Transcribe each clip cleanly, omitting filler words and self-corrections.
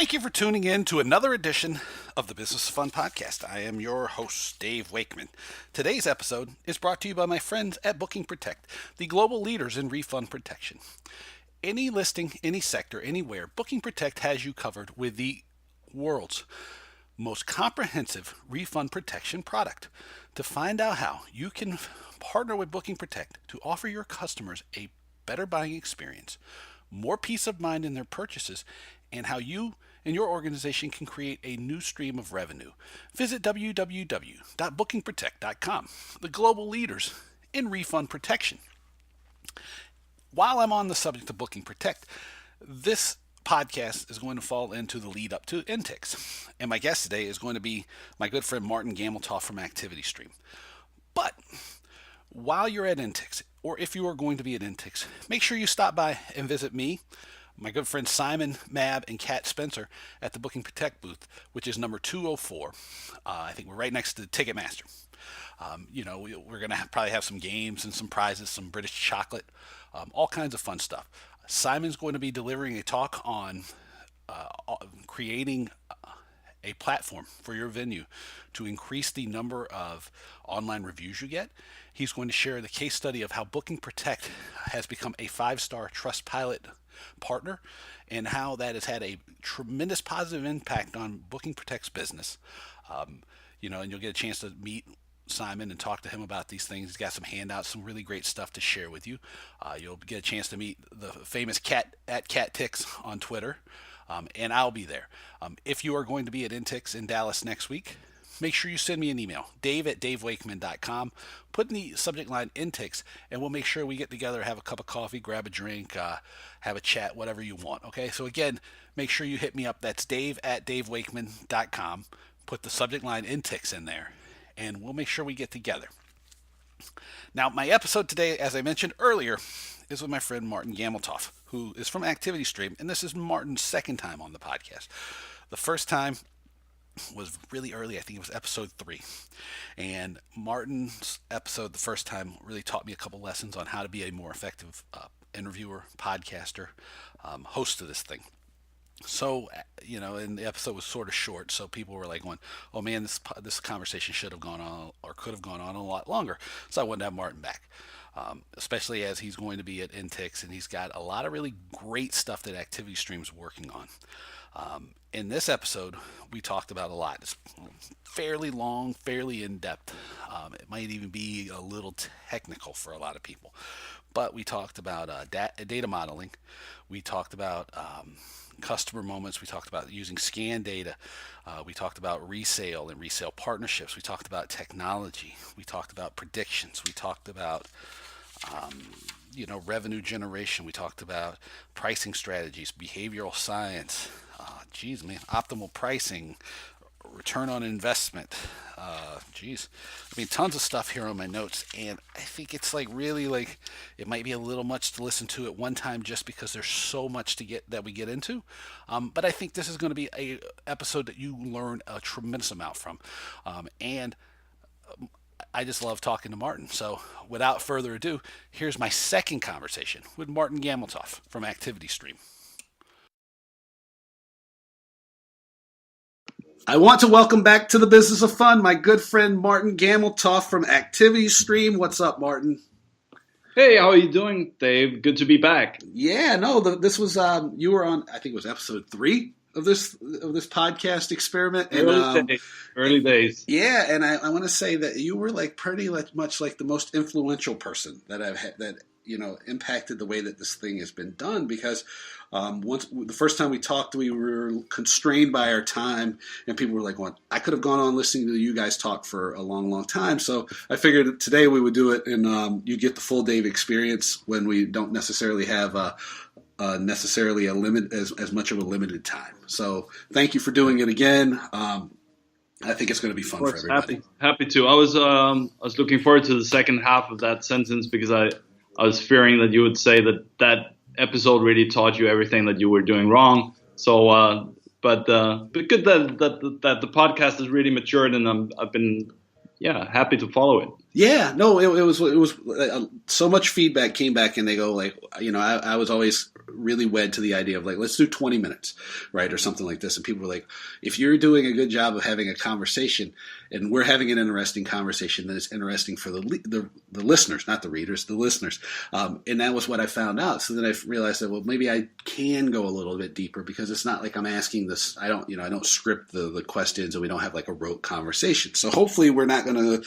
Thank you for tuning in to another edition of the Business of Fun podcast. I am your host, Dave Wakeman. Today's episode is brought to you by my friends at Booking Protect, the global leaders in refund protection. Any listing, any sector, anywhere, Booking Protect has you covered with the world's most comprehensive refund protection product. To find out how you can partner with Booking Protect to offer your customers a better buying experience, more peace of mind in their purchases, and how you and your organization can create a new stream of revenue, visit www.bookingprotect.com, the global leaders in refund protection. While I'm on the subject of Booking Protect, this podcast is going to fall into the lead up to INTIX. And my guest today is going to be my good friend Martin Gammeltoft from ActivityStream. But while you're at INTIX, or if you are going to be at INTIX, make sure you stop by and visit me, my good friends Simon, Mab, and Kat Spencer at the Booking Protect booth, which is number 204. I think we're right next to Ticketmaster. We're going to probably have some games and some prizes, some British chocolate, all kinds of fun stuff. Simon's going to be delivering a talk on creating a platform for your venue to increase the number of online reviews you get. He's going to share the case study of how Booking Protect has become a 5-star Trustpilot partner and how that has had a tremendous positive impact on Booking Protect's business. And you'll get a chance to meet Simon and talk to him about these things. He's got some handouts, some really great stuff to share with you. You'll get a chance to meet the famous Cat at CatTix on Twitter, and I'll be there. If you are going to be at INTIX in Dallas next week, make sure you send me an email, dave@davewakeman.com. Put in the subject line INTIX, and we'll make sure we get together, have a cup of coffee, grab a drink, have a chat, whatever you want. Okay, so again, make sure you hit me up. That's dave@davewakeman.com. Put the subject line INTIX in there, and we'll make sure we get together. Now, my episode today, as I mentioned earlier, is with my friend Martin Gammeltoft, who is from ActivityStream, and this is Martin's second time on the podcast. The first time was really early. I think it was episode 3. And Martin's episode the first time really taught me a couple lessons on how to be a more effective interviewer, podcaster, host of this thing. So, and the episode was sort of short, so people were like going, oh man, this conversation should have gone on or could have gone on a lot longer. So I wanted to have Martin back. Especially as he's going to be at INTIX, and he's got a lot of really great stuff that ActivityStream's working on. In this episode, we talked about a lot. It's fairly long, fairly in-depth. It might even be a little technical for a lot of people. But we talked about data modeling. We talked about customer moments. We talked about using scan data. We talked about resale and resale partnerships. We talked about technology. We talked about predictions. We talked about revenue generation. We talked about pricing strategies, behavioral science, optimal pricing, return on investment. Tons of stuff here on my notes, and I think it's it might be a little much to listen to at one time just because there's so much that we get into. But I think this is going to be a episode that you learn a tremendous amount from, and I just love talking to Martin. So without further ado, here's my second conversation with Martin Gammeltoft from ActivityStream. I want to welcome back to the Business of Fun my good friend Martin Gammeltoft from ActivityStream. What's up, Martin? Hey, how are you doing, Dave? Good to be back. Yeah, no, this was you were on. I think it was episode 3 of this podcast experiment. Early days. Yeah, and I want to say that you were pretty much like the most influential person that I've had that impacted the way that this thing has been done, because the first time we talked, we were constrained by our time, and people were like, well, I could have gone on listening to you guys talk for a long, long time. So I figured today we would do it, and you get the full Dave experience when we don't necessarily have necessarily a limit as much of a limited time. So thank you for doing it again. I think it's going to be fun for everybody. Happy to. I was looking forward to the second half of that sentence because I was fearing that you would say that episode really taught you everything that you were doing wrong. So, but good that the podcast has really matured, and I've been happy to follow it. Yeah, no, it was so much feedback came back, and they go I was always really wed to the idea of like, let's do 20 minutes, right? Or something like this. And people were like, if you're doing a good job of having a conversation and we're having an interesting conversation, then it's interesting for the listeners, not the readers, the listeners. And that was what I found out. So then I realized that, well, maybe I can go a little bit deeper because it's not like I'm asking this. I don't script the questions and we don't have like a rote conversation. So hopefully we're not going to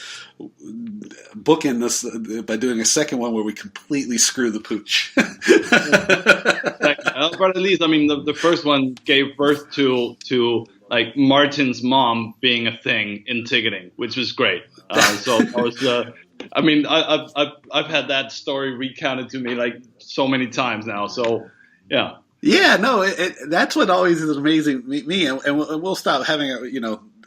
bookend this by doing a second one where we completely screw the pooch. But at least, I mean, the first one gave birth to like Martin's mom being a thing in ticketing, which was great. So I was, I mean, I've had that story recounted to me like so many times now. So yeah. Yeah, no, that's what always is amazing me, and we'll stop having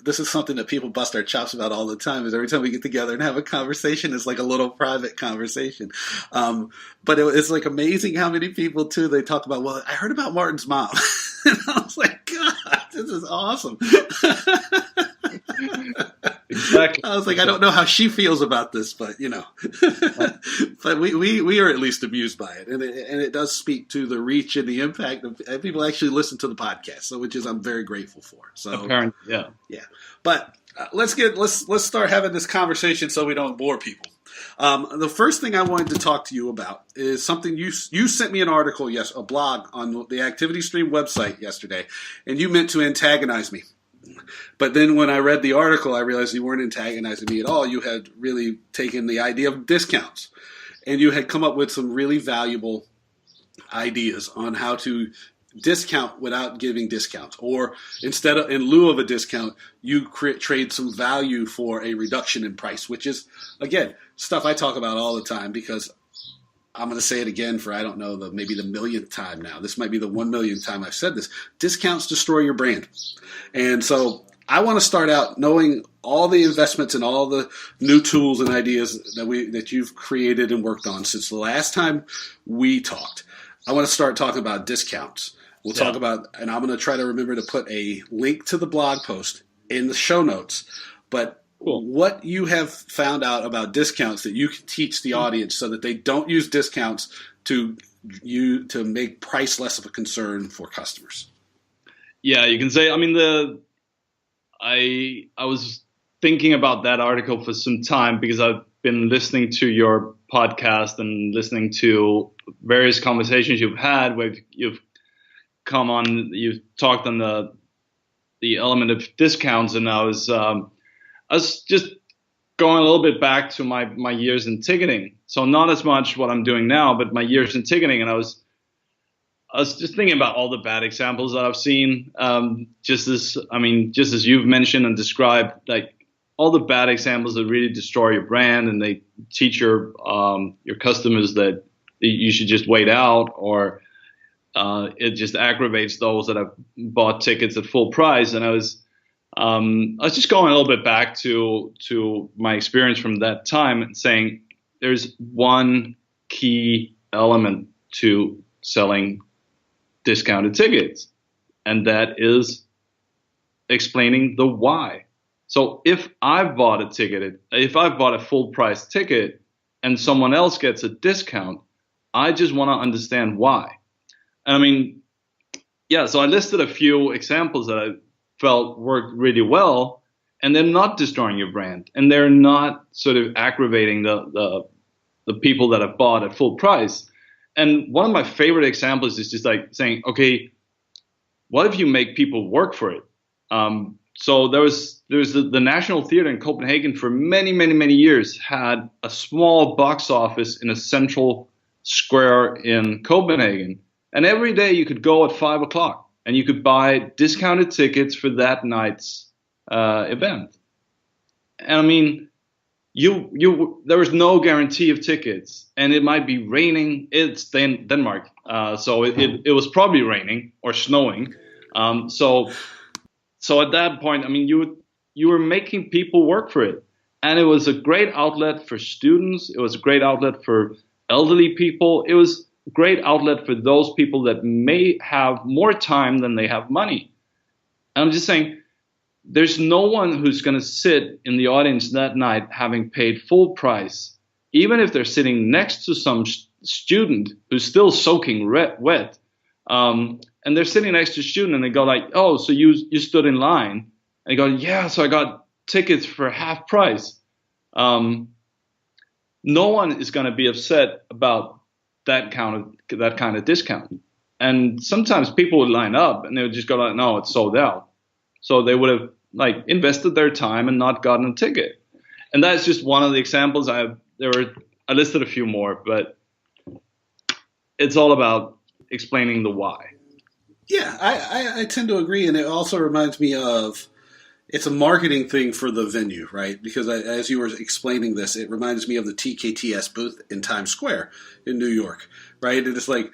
this is something that people bust our chops about all the time. Is every time we get together and have a conversation, it's like a little private conversation. But it's like amazing how many people too they talk about. Well, I heard about Martin's mom, and I was like, God, this is awesome. Exactly. I was like, I don't know how she feels about this, but but we are at least amused by it, and it does speak to the reach and the impact of people actually listen to the podcast, so which is I'm very grateful for. So apparently, yeah. But let's start having this conversation so we don't bore people. The first thing I wanted to talk to you about is something you sent me an article, a blog on the Activity Stream website yesterday, and you meant to antagonize me. But then when I read the article, I realized you weren't antagonizing me at all. You had really taken the idea of discounts, and you had come up with some really valuable ideas on how to discount without giving discounts, or in lieu of a discount, you trade some value for a reduction in price, which is, again, stuff I talk about all the time because I'm going to say it again for, I don't know, maybe the millionth time now. This might be the 1 millionth time I've said this. Discounts destroy your brand. And so I want to start out knowing all the investments and all the new tools and ideas that you've created and worked on since the last time we talked. I want to start talking about discounts. We'll talk about, and I'm going to try to remember to put a link to the blog post in the show notes. But cool. What you have found out about discounts that you can teach the audience so that they don't use discounts to make price less of a concern for customers. Yeah, you can say, I mean, I was thinking about that article for some time because I've been listening to your podcast and listening to various conversations you've had where you've talked on the element of discounts, and I was just going a little bit back to my years in ticketing. So not as much what I'm doing now, but my years in ticketing, and I was just thinking about all the bad examples that I've seen. Just as you've mentioned and described, like all the bad examples that really destroy your brand, and they teach your customers that you should just wait out, or it just aggravates those that have bought tickets at full price. And I was just going a little bit back to my experience from that time and saying there's one key element to selling discounted tickets, and that is explaining the why. So if I've bought a full price ticket and someone else gets a discount, I just want to understand why. And I mean, yeah, so I listed a few examples that I felt worked really well, and they're not destroying your brand, and they're not sort of aggravating the people that have bought at full price. And one of my favorite examples is just like saying, okay, what if you make people work for it? So there was the National Theatre in Copenhagen for many, many, many years had a small box office in a central square in Copenhagen. And every day you could go at 5 o'clock and you could buy discounted tickets for that night's event. And I mean, there was no guarantee of tickets, and it might be raining. It's Denmark, so it was probably raining or snowing. So at that point, I mean, you were making people work for it, and it was a great outlet for students. It was a great outlet for elderly people. It was a great outlet for those people that may have more time than they have money. And I'm just saying, there's no one who's going to sit in the audience that night having paid full price, even if they're sitting next to some student who's still soaking wet. And they're sitting next to a student and they go like, oh, so you stood in line? And they go, yeah, so I got tickets for half price. No one is going to be upset about that kind of discount. And sometimes people would line up and they would just go like, no, it's sold out. So they would have like invested their time and not gotten a ticket. And that's just one of the examples. I listed a few more, but it's all about explaining the why. Yeah, I tend to agree, and it also reminds me of it's a marketing thing for the venue, right? Because as you were explaining this, it reminds me of the TKTS booth in Times Square in New York, right? And it's like,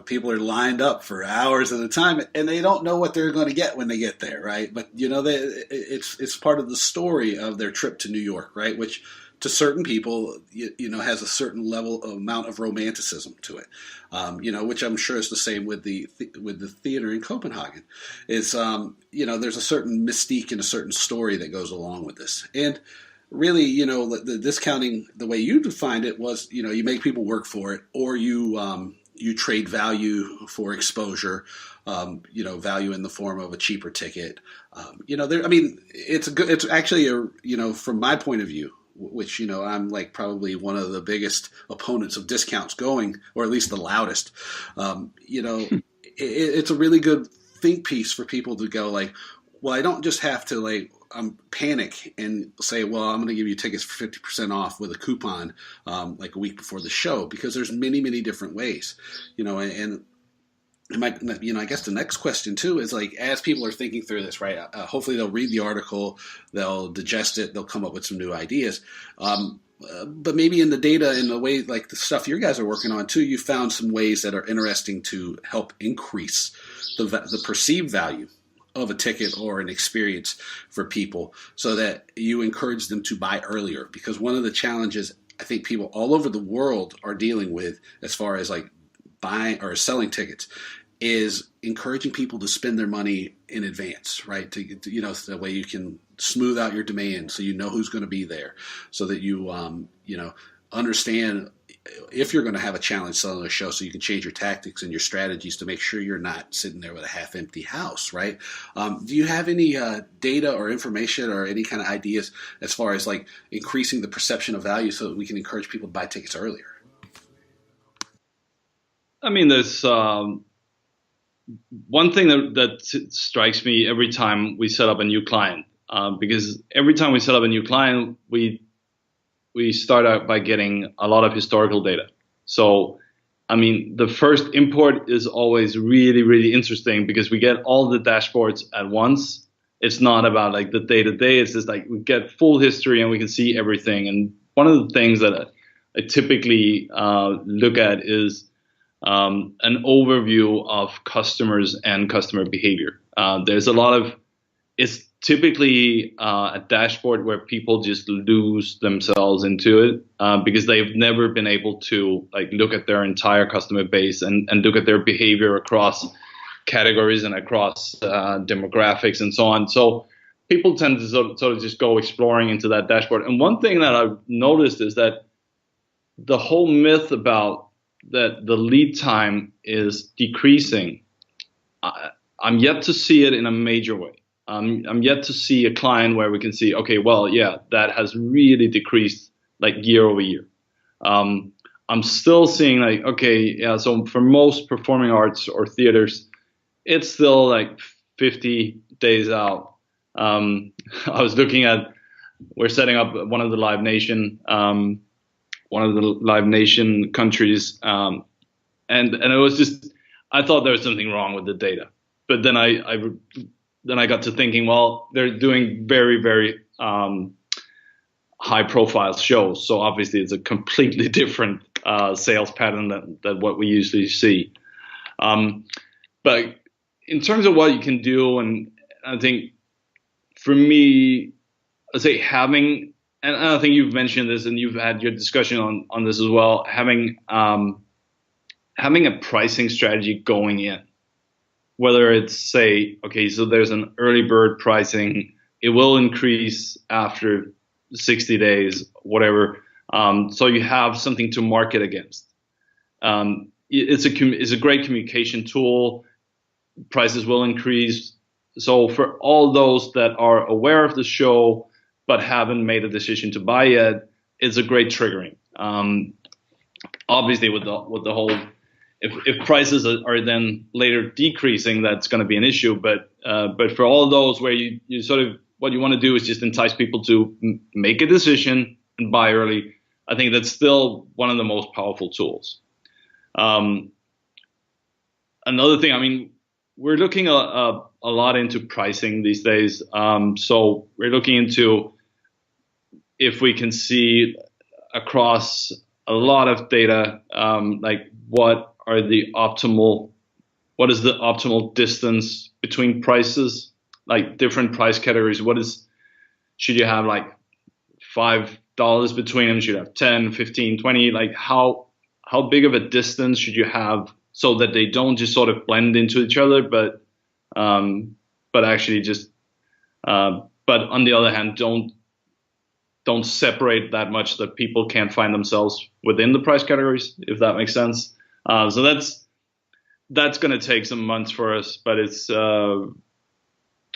people are lined up for hours at a time, and they don't know what they're going to get when they get there, right? But it's part of the story of their trip to New York, right? Which to certain people, has a certain level of amount of romanticism to it, which I'm sure is the same with the theater in Copenhagen. Is there's a certain mystique and a certain story that goes along with this, and really, the discounting, the way you defined it was, you make people work for it, or you trade value for exposure, value in the form of a cheaper ticket. It's actually from my point of view, which, I'm like probably one of the biggest opponents of discounts going, or at least the loudest, it's a really good think piece for people to go like, well, I don't just have to like panic and say, well, I'm going to give you tickets for 50% off with a coupon like a week before the show, because there's many, many different ways, and I guess the next question too is like, as people are thinking through this, right? Hopefully they'll read the article, they'll digest it, they'll come up with some new ideas. But maybe in the data, in the way like the stuff you guys are working on too, you found some ways that are interesting to help increase the perceived value of a ticket or an experience for people, so that you encourage them to buy earlier. Because one of the challenges I think people all over the world are dealing with, as far as like buying or selling tickets, is encouraging people to spend their money in advance, right? So that way you can smooth out your demand, so you know who's going to be there, so that you understand if you're going to have a challenge selling a show, so you can change your tactics and your strategies to make sure you're not sitting there with a half-empty house, right? Do you have any data or information or any kind of ideas as far as like increasing the perception of value, so that we can encourage people to buy tickets earlier? I mean, there's one thing that strikes me every time we set up a new client, because every time we set up a new client, we start out by getting a lot of historical data. So, I mean, the first import is always really, really interesting, because we get all the dashboards at once. It's not about like the day-to-day. It's just like we get full history and we can see everything. And one of the things that I typically look at is an overview of customers and customer behavior. It's typically a dashboard where people just lose themselves into it, because they've never been able to like look at their entire customer base and look at their behavior across categories and across demographics and so on. So people tend to sort of just go exploring into that dashboard. And one thing that I've noticed is that the whole myth about that the lead time is decreasing, I'm yet to see it in a major way. I'm yet to see a client where we can see, okay, well, yeah, that has really decreased like year over year. I'm still seeing like, okay, yeah, so for most performing arts or theaters, it's still like 50 days out. I was looking at, we're setting up one of the Live Nation countries, and it was just, I thought there was something wrong with the data, but then I got to thinking, well, they're doing very, very high profile shows, so obviously it's a completely different sales pattern than what we usually see. But in terms of what you can do, and I think for me, I'd say having, and I think you've mentioned this and you've had your discussion on this as well, having a pricing strategy going in, whether it's say, okay, so there's an early bird pricing, it will increase after 60 days, whatever. So you have something to market against. it's a great communication tool. Prices will increase. So for all those that are aware of the show but haven't made a decision to buy yet, it's a great triggering. Obviously, with the whole, if prices are then later decreasing, that's going to be an issue. But for all those where you sort of, what you want to do is just entice people to make a decision and buy early, I think that's still one of the most powerful tools. Another thing, I mean, we're looking a lot into pricing these days. So we're looking into if we can see across a lot of data, like what is the optimal distance between prices, like different price categories. Should you have like $5 between them? Should you have 10, 15, 20? Like how big of a distance should you have so that they don't just sort of blend into each other, but actually just, but on the other hand, don't separate that much that people can't find themselves within the price categories, if that makes sense. So that's going to take some months for us, but it's to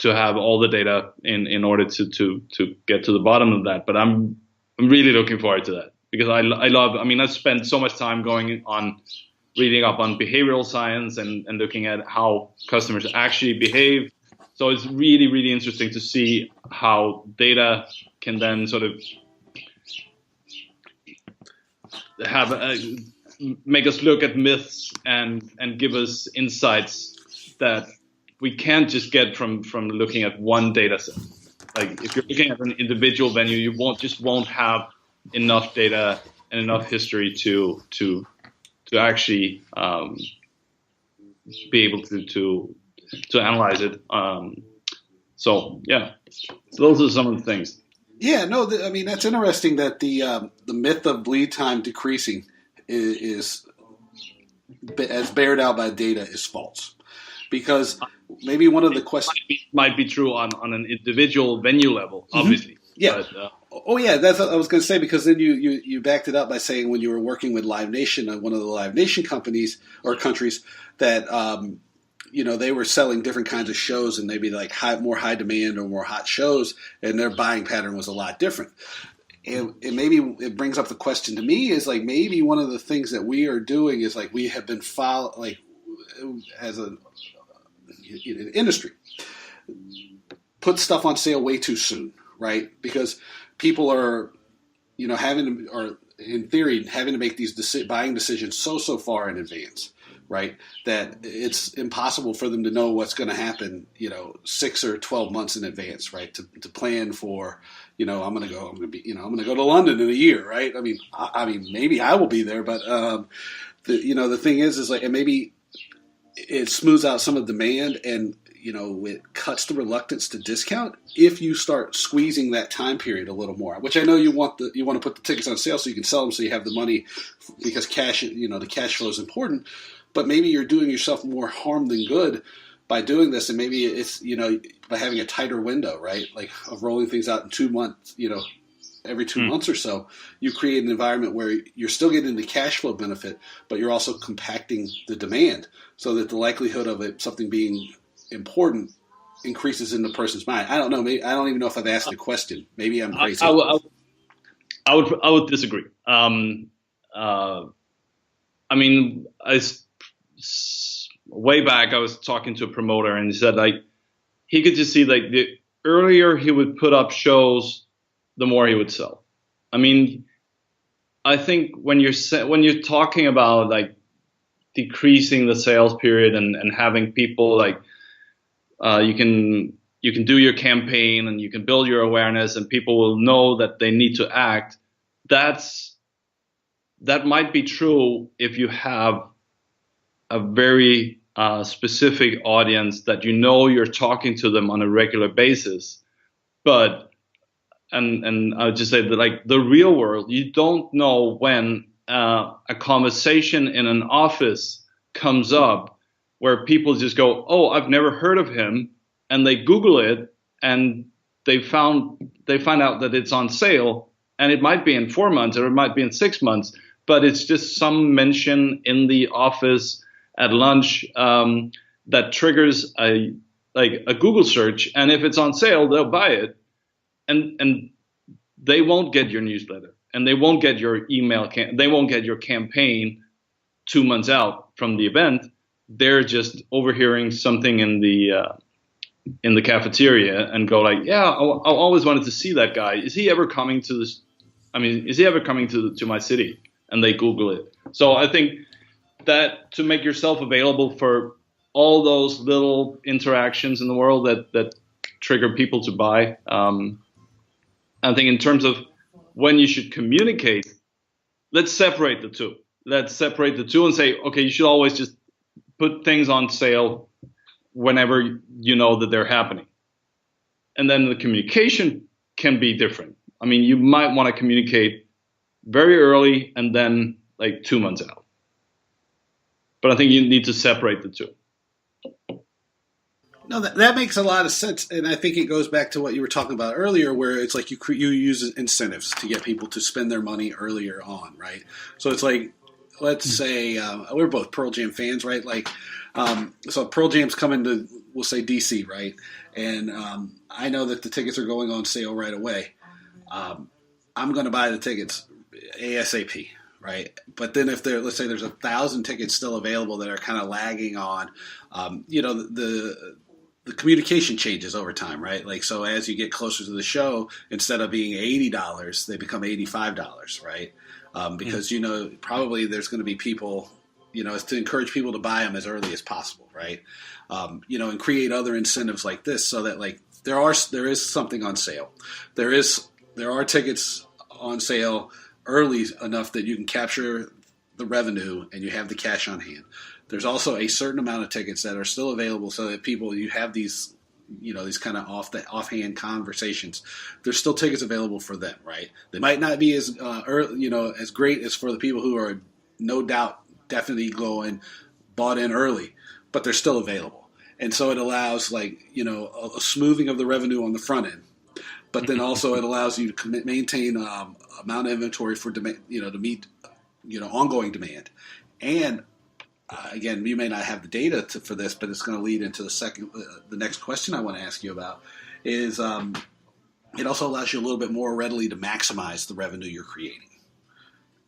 have all the data in order to get to the bottom of that. But I'm really looking forward to that because I spent so much time reading up on behavioral science and looking at how customers actually behave. So it's really, really interesting to see how data can then sort of make us look at myths and give us insights that we can't just get from looking at one data set. Like if you're looking at an individual venue, you won't have enough data and enough history to actually be able to analyze it. So yeah, those are some of the things. Yeah, no, I mean that's interesting that the myth of lead time decreasing is as bared out by data is false, because maybe one of the questions might be true on an individual venue level, obviously. Mm-hmm. Yeah. But, that's what I was going to say, because then you backed it up by saying when you were working with Live Nation, one of the Live Nation companies or countries, that they were selling different kinds of shows and maybe like more high demand or more hot shows, and their buying pattern was a lot different. And maybe it brings up the question to me is like maybe one of the things that we are doing is like we have been as an industry put stuff on sale way too soon, right? Because people are having to make these buying decisions so far in advance, right? That it's impossible for them to know what's going to happen, 6 or 12 months in advance, right? To plan for, I'm going to go to London in a year, right? I mean, maybe I will be there, but the thing is like, and maybe it smooths out some of the demand, and it cuts the reluctance to discount if you start squeezing that time period a little more. Which I know you want to put the tickets on sale so you can sell them so you have the money, because cash, the cash flow is important. But maybe you're doing yourself more harm than good by doing this, and maybe it's by having a tighter window, right? Like of rolling things out in 2 months, every 2 months or so, you create an environment where you're still getting the cash flow benefit, but you're also compacting the demand so that the likelihood of something being important increases in the person's mind. I don't know. Maybe I don't even know if I've asked the question. Maybe I'm crazy. I would disagree. Way back, I was talking to a promoter, and he said like he could just see like the earlier he would put up shows, the more he would sell. I mean, I think when you're talking about like decreasing the sales period and having people like you can do your campaign and you can build your awareness and people will know that they need to act. That might be true if you have a very specific audience that you're talking to them on a regular basis. But and I would just say that like the real world, you don't know when a conversation in an office comes up where people just go, oh, I've never heard of him, and they Google it and they find out that it's on sale, and it might be in 4 months or it might be in 6 months, but it's just some mention in the office at lunch that triggers a Google search, and if it's on sale, they'll buy it, and they won't get your newsletter, and they won't get your email, they won't get your campaign 2 months out from the event. They're just overhearing something in the cafeteria and go like, yeah, I always wanted to see that guy. Is he ever coming to this? I mean, is he ever coming to my city? And they Google it. So I think that to make yourself available for all those little interactions in the world that trigger people to buy. I think in terms of when you should communicate, let's separate the two. Let's separate the two and say, okay, you should always just put things on sale whenever you know that they're happening. And then the communication can be different. I mean, you might want to communicate very early and then like 2 months out. But I think you need to separate the two. No, that makes a lot of sense, and I think it goes back to what you were talking about earlier, where it's like you use incentives to get people to spend their money earlier on, right? So it's like, let's say we're both Pearl Jam fans, right? Like, so Pearl Jam's coming to, we'll say DC, right? And I know that the tickets are going on sale right away. I'm going to buy the tickets ASAP. Right, but then if let's say there's 1,000 tickets still available that are kind of lagging on, the communication changes over time, right? Like, so as you get closer to the show, instead of being $80, they become $85, right? Because probably there's going to be people, it's to encourage people to buy them as early as possible, right? And create other incentives like this, so that like there is something on sale, there are tickets on sale early enough that you can capture the revenue and you have the cash on hand. There's also a certain amount of tickets that are still available, so that you have these, these kind of offhand conversations. There's still tickets available for them, right? They might not be as as great as for the people who are no doubt definitely bought in early, but they're still available. And so it allows a smoothing of the revenue on the front end. But then also it allows you to maintain amount of inventory for to meet ongoing demand. And again, you may not have the data for this, but it's going to lead into the next question I want to ask you about is it also allows you a little bit more readily to maximize the revenue you're creating.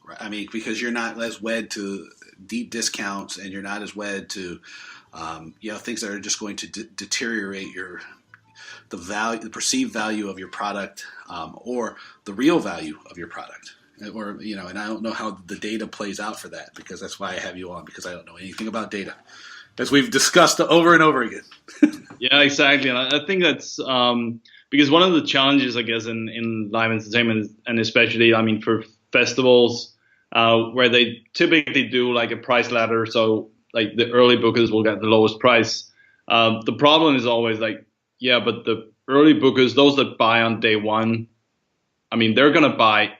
Right? I mean, because you're not as wed to deep discounts, and you're not as wed to things that are just going to deteriorate the perceived value of your product, or the real value of your product, or and I don't know how the data plays out for that, because that's why I have you on, because I don't know anything about data, as we've discussed over and over again. Yeah, exactly, and I think that's because one of the challenges, I guess, in live entertainment, and especially, I mean, for festivals, where they typically do like a price ladder, so like the early bookers will get the lowest price. The problem is always like, yeah, but the early bookers, those that buy on day one, I mean, they're going to buy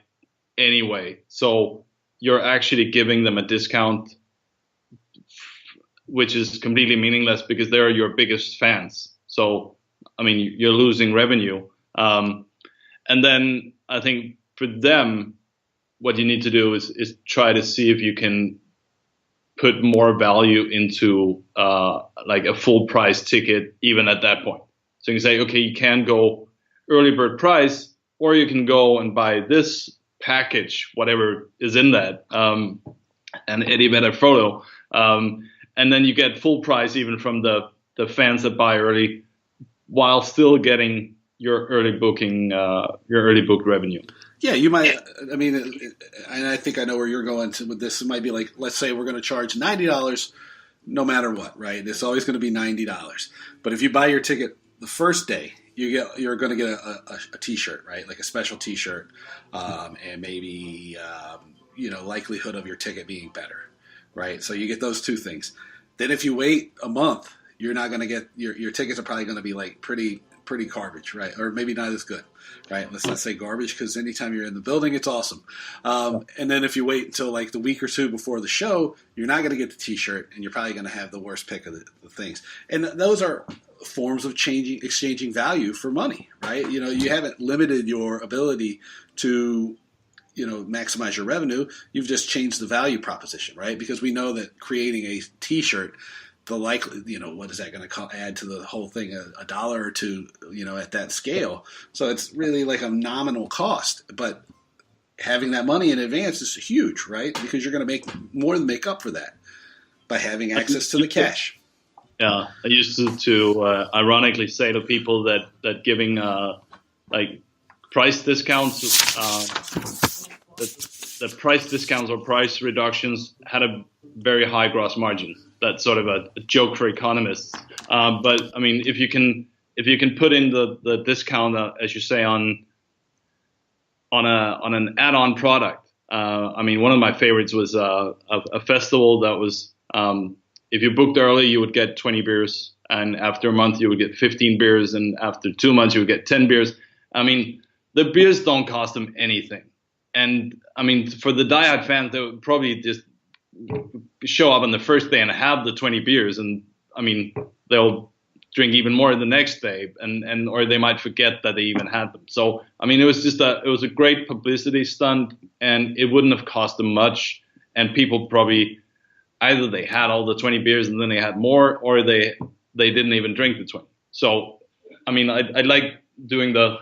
anyway. So you're actually giving them a discount, which is completely meaningless, because they're your biggest fans. So, I mean, you're losing revenue. And then I think for them, what you need to do is try to see if you can put more value into like a full price ticket, even at that point. So you can say, okay, you can go early bird price, or you can go and buy this package, whatever is in that, and Eddie better photo. And then you get full price even from the fans that buy early, while still getting your early booking, your early book revenue. Yeah, you might. I mean, and I think I know where you're going with this. It might be like, let's say we're going to charge $90 no matter what, right? It's always going to be $90. But if you buy your ticket the first day, you're going to get a T-shirt, right? Like a special T-shirt, and maybe likelihood of your ticket being better, right? So you get those two things. Then if you wait a month, you're not going to get your tickets are probably going to be like pretty garbage, right? Or maybe not as good, right? Let's not say garbage, because anytime you're in the building, it's awesome. And then if you wait until like the week or two before the show, you're not going to get the T-shirt, and you're probably going to have the worst pick of the things. And those are forms of exchanging value for money, right? You haven't limited your ability to, maximize your revenue. You've just changed the value proposition, right? Because we know that creating a T-shirt, the likely, what is that going to add to the whole thing? A dollar or two, at that scale. So it's really like a nominal cost, but having that money in advance is huge, right? Because you're going to make more than make up for that by having access to the cash. Yeah, I used to ironically say to people that giving like price discounts, that price discounts or price reductions had a very high gross margin. That's sort of a joke for economists. But I mean, if you can put in the discount, as you say, on an add-on product. I mean, one of my favorites was a festival that was, if you booked early, you would get 20 beers, and after a month, you would get 15 beers, and after 2 months, you would get 10 beers. I mean, the beers don't cost them anything. And I mean, for the diehard fans, they would probably just show up on the first day and have the 20 beers, and I mean, they'll drink even more the next day, and or they might forget that they even had them. So I mean, it was a great publicity stunt, and it wouldn't have cost them much, and people probably either they had all the 20 beers and then they had more, or they didn't even drink the 20. So I mean, I like doing the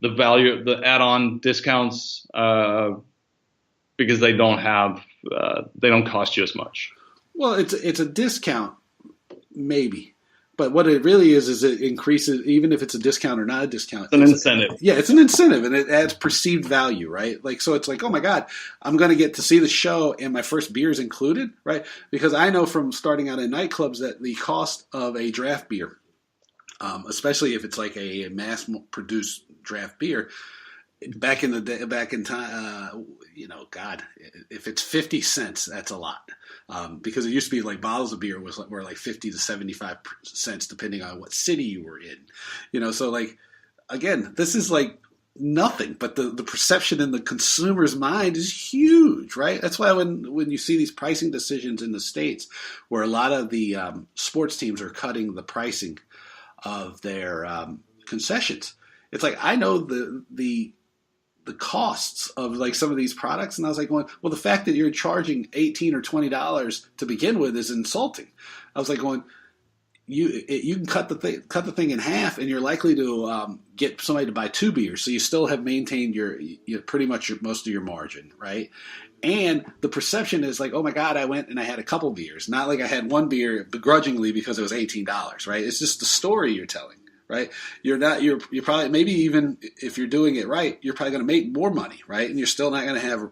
value, the add-on discounts, because they don't cost you as much. Well, it's a discount, maybe. But what it really is it increases, even if it's a discount or not a discount. It's an incentive. Yeah, it's an incentive, and it adds perceived value, right? Like, so it's like, oh my God, I'm going to get to see the show, and my first beer is included, right? Because I know from starting out in nightclubs that the cost of a draft beer, especially if it's like a mass-produced draft beer, back in time, God, if it's 50 cents, that's a lot. Because it used to be like bottles of beer were like 50 to 75 cents, depending on what city you were in. So like, again, this is like nothing, but the perception in the consumer's mind is huge, right? That's why when you see these pricing decisions in the States, where a lot of the sports teams are cutting the pricing of their concessions, it's like, I know the costs of like some of these products, and I was like, well, the fact that you're charging $18 or $20 to begin with is insulting. I was like, you can cut the thing in half, and you're likely to get somebody to buy 2 beers, so you still have maintained your pretty much most of your margin, right? And the perception is like, oh my God, I went and I had a couple beers, not like I had one beer begrudgingly because it was $18, right? It's just the story you're telling. Right, you're probably, maybe even if you're doing it right, you're probably going to make more money, right? And you're still not going to have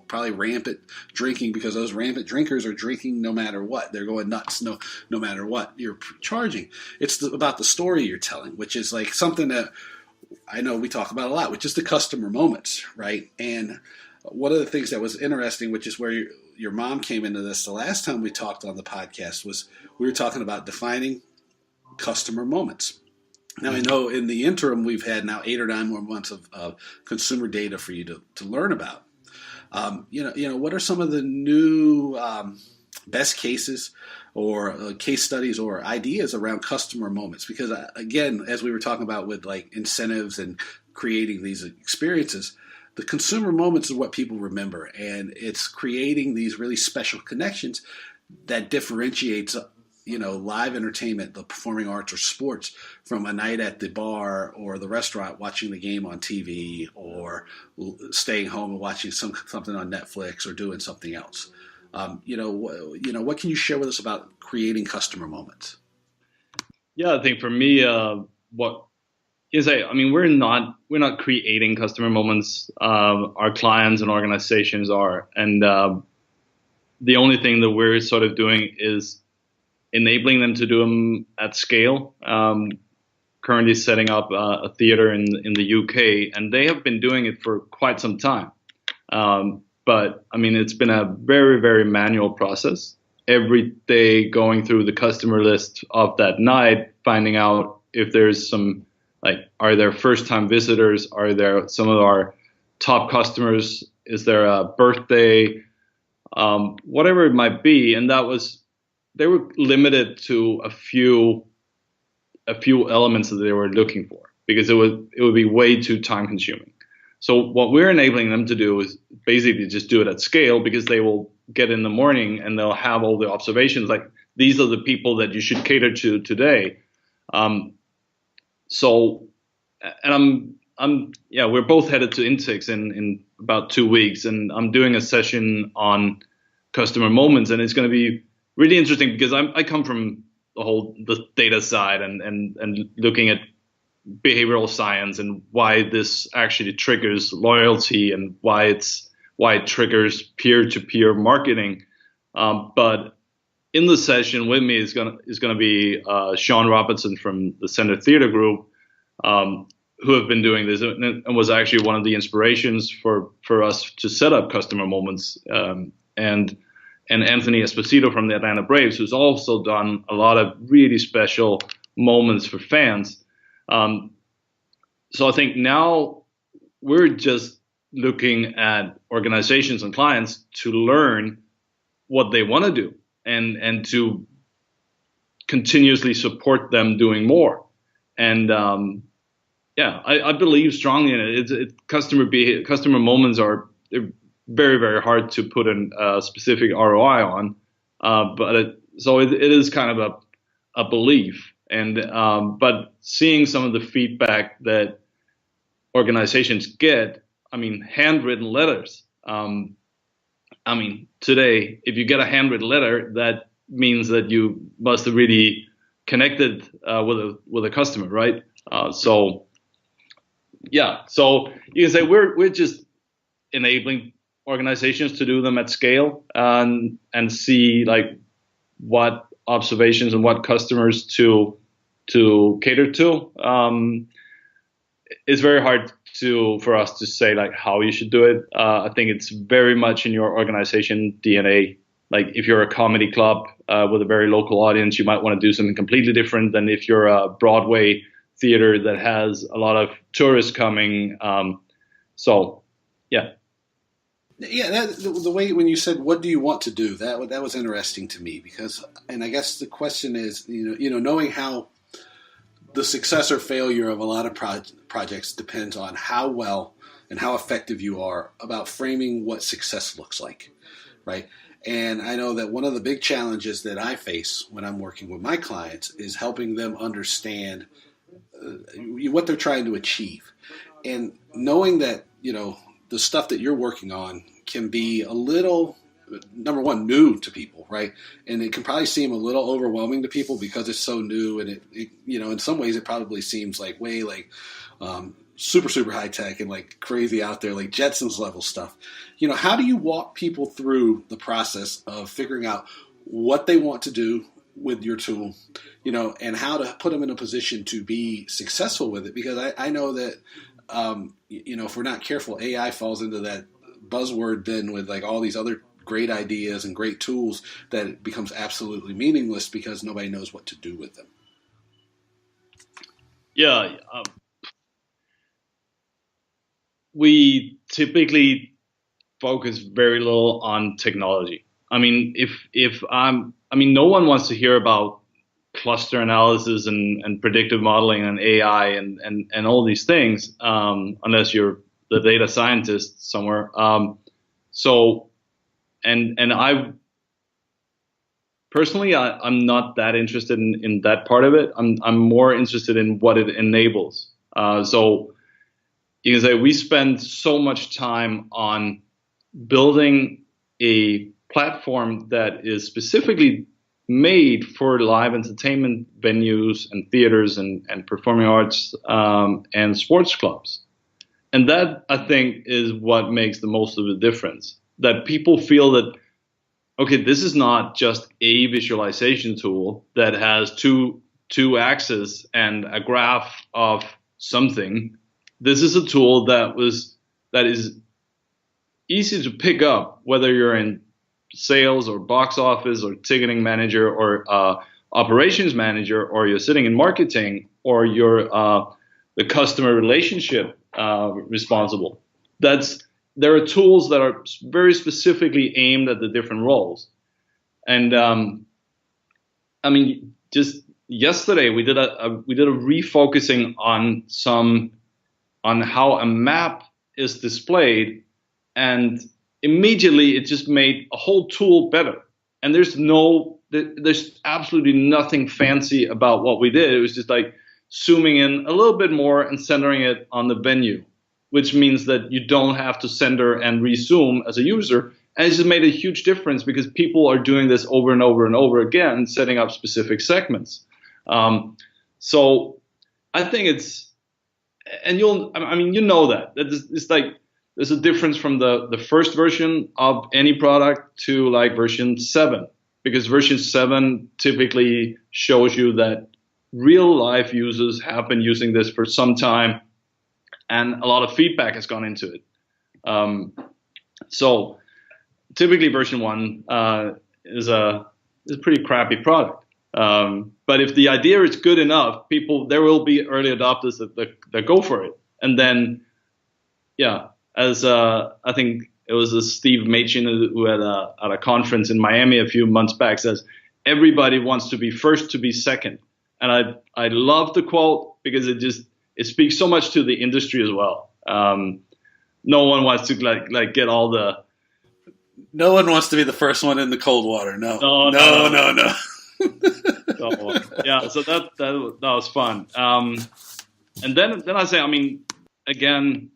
probably rampant drinking, because those rampant drinkers are drinking no matter what. They're going nuts no matter what you're charging. It's about the story you're telling, which is like something that I know we talk about a lot, which is the customer moments, right? And one of the things that was interesting, which is where your mom came into this the last time we talked on the podcast, was we were talking about defining customer moments. Now, I know in the interim, we've had now 8 or 9 more months of consumer data for you to learn about. What are some of the new best cases or case studies or ideas around customer moments? Because, again, as we were talking about with like incentives and creating these experiences, the consumer moments is what people remember. And it's creating these really special connections that differentiates live entertainment, the performing arts or sports, from a night at the bar or the restaurant watching the game on TV, or staying home and watching something on Netflix, or doing something else. What can you share with us about creating customer moments? Yeah, I think for me, what is we're not creating customer moments. Our clients and organizations are, and the only thing that we're sort of doing is enabling them to do them at scale. Currently setting up a theater in the UK, and they have been doing it for quite some time. But I mean, it's been a very, very manual process. Every day going through the customer list of that night, finding out if there's some, like, are there first-time visitors? Are there some of our top customers? Is there a birthday? Whatever it might be. And they were limited to a few elements that they were looking for, because it would be way too time consuming. So what we're enabling them to do is basically just do it at scale, because they will get in the morning and they'll have all the observations, like these are the people that you should cater to today. Um, so, and yeah, we're both headed to INTIX in about 2 weeks, and I'm doing a session on customer moments, and it's going to be really interesting because I come from the data side and looking at behavioral science and why this actually triggers loyalty and why it triggers peer-to-peer marketing. But in the session with me is gonna be Sean Robertson from the Center Theater Group, who have been doing this and was actually one of the inspirations for us to set up customer moments, and Anthony Esposito from the Atlanta Braves, who's also done a lot of really special moments for fans. So I think now we're just looking at organizations and clients to learn what they want to do and to continuously support them doing more. And yeah, I believe strongly in it. Customer moments are very, very hard to put a specific ROI on, but so it is kind of a belief. And but seeing some of the feedback that organizations get, I mean, handwritten letters. I mean, today, if you get a handwritten letter, that means that you must have really connected with a customer, right? So yeah, so you can say we're just enabling organizations to do them at scale and see like what observations and what customers to cater to. It's very hard for us to say like how you should do it. I think it's very much in your organization DNA. Like if you're a comedy club with a very local audience, you might want to do something completely different than if you're a Broadway theater that has a lot of tourists coming. So yeah. Yeah, the way when you said what do you want to do, that was interesting to me because, and I guess the question is, knowing how the success or failure of a lot of projects depends on how well and how effective you are about framing what success looks like, right? And I know that one of the big challenges that I face when I'm working with my clients is helping them understand what they're trying to achieve, and knowing that the stuff that you're working on can be a little, number one, new to people, right? And it can probably seem a little overwhelming to people because it's so new, and it in some ways it probably seems like way like super, super high tech and like crazy out there, like Jetsons level stuff. How do you walk people through the process of figuring out what they want to do with your tool, and how to put them in a position to be successful with it? Because I know that, if we're not careful, AI falls into that buzzword bin with like all these other great ideas and great tools that it becomes absolutely meaningless because nobody knows what to do with them. Yeah. We typically focus very little on technology. I mean, no one wants to hear about cluster analysis and predictive modeling and AI and all these things, unless you're the data scientist somewhere. And I personally, I'm not that interested in that part of it. I'm more interested in what it enables. So you can say we spend so much time on building a platform that is specifically made for live entertainment venues and theaters and performing arts and sports clubs. And that, I think, is what makes the most of the difference. That people feel that, okay, this is not just a visualization tool that has two axes and a graph of something. This is a tool that is easy to pick up, whether you're in sales or box office or ticketing manager or operations manager, or you're sitting in marketing, or you're the customer relationship responsible. There are tools that are very specifically aimed at the different roles. And I mean, just yesterday we did a refocusing on how a map is displayed, and immediately it just made a whole tool better. And there's absolutely nothing fancy about what we did. It was just like zooming in a little bit more and centering it on the venue, which means that you don't have to center and rezoom as a user. And it's just made a huge difference because people are doing this over and over and over again, setting up specific segments. So I think and you know that it's like there's a difference from the first version of any product to like version 7, because version 7 typically shows you that real life users have been using this for some time, and a lot of feedback has gone into it. So typically version 1 is a pretty crappy product. But if the idea is good enough, there will be early adopters that go for it. And then, yeah, as I think it was Steve Machin who at a conference in Miami a few months back says, everybody wants to be first to be second. And I love the quote because it speaks so much to the industry as well. No one wants to like get all the. No one wants to be the first one in the cold water. No. So, yeah, so that was fun. And then I say, I mean, again,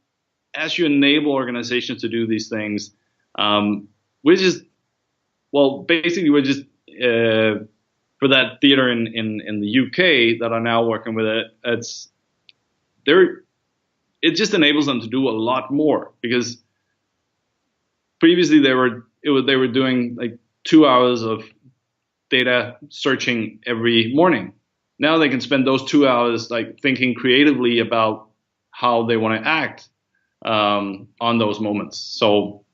as you enable organizations to do these things, we're just for that theater in the UK that are now working with it, it just enables them to do a lot more, because previously they were doing like 2 hours of data searching every morning. Now they can spend those 2 hours like thinking creatively about how they want to act on those moments. So,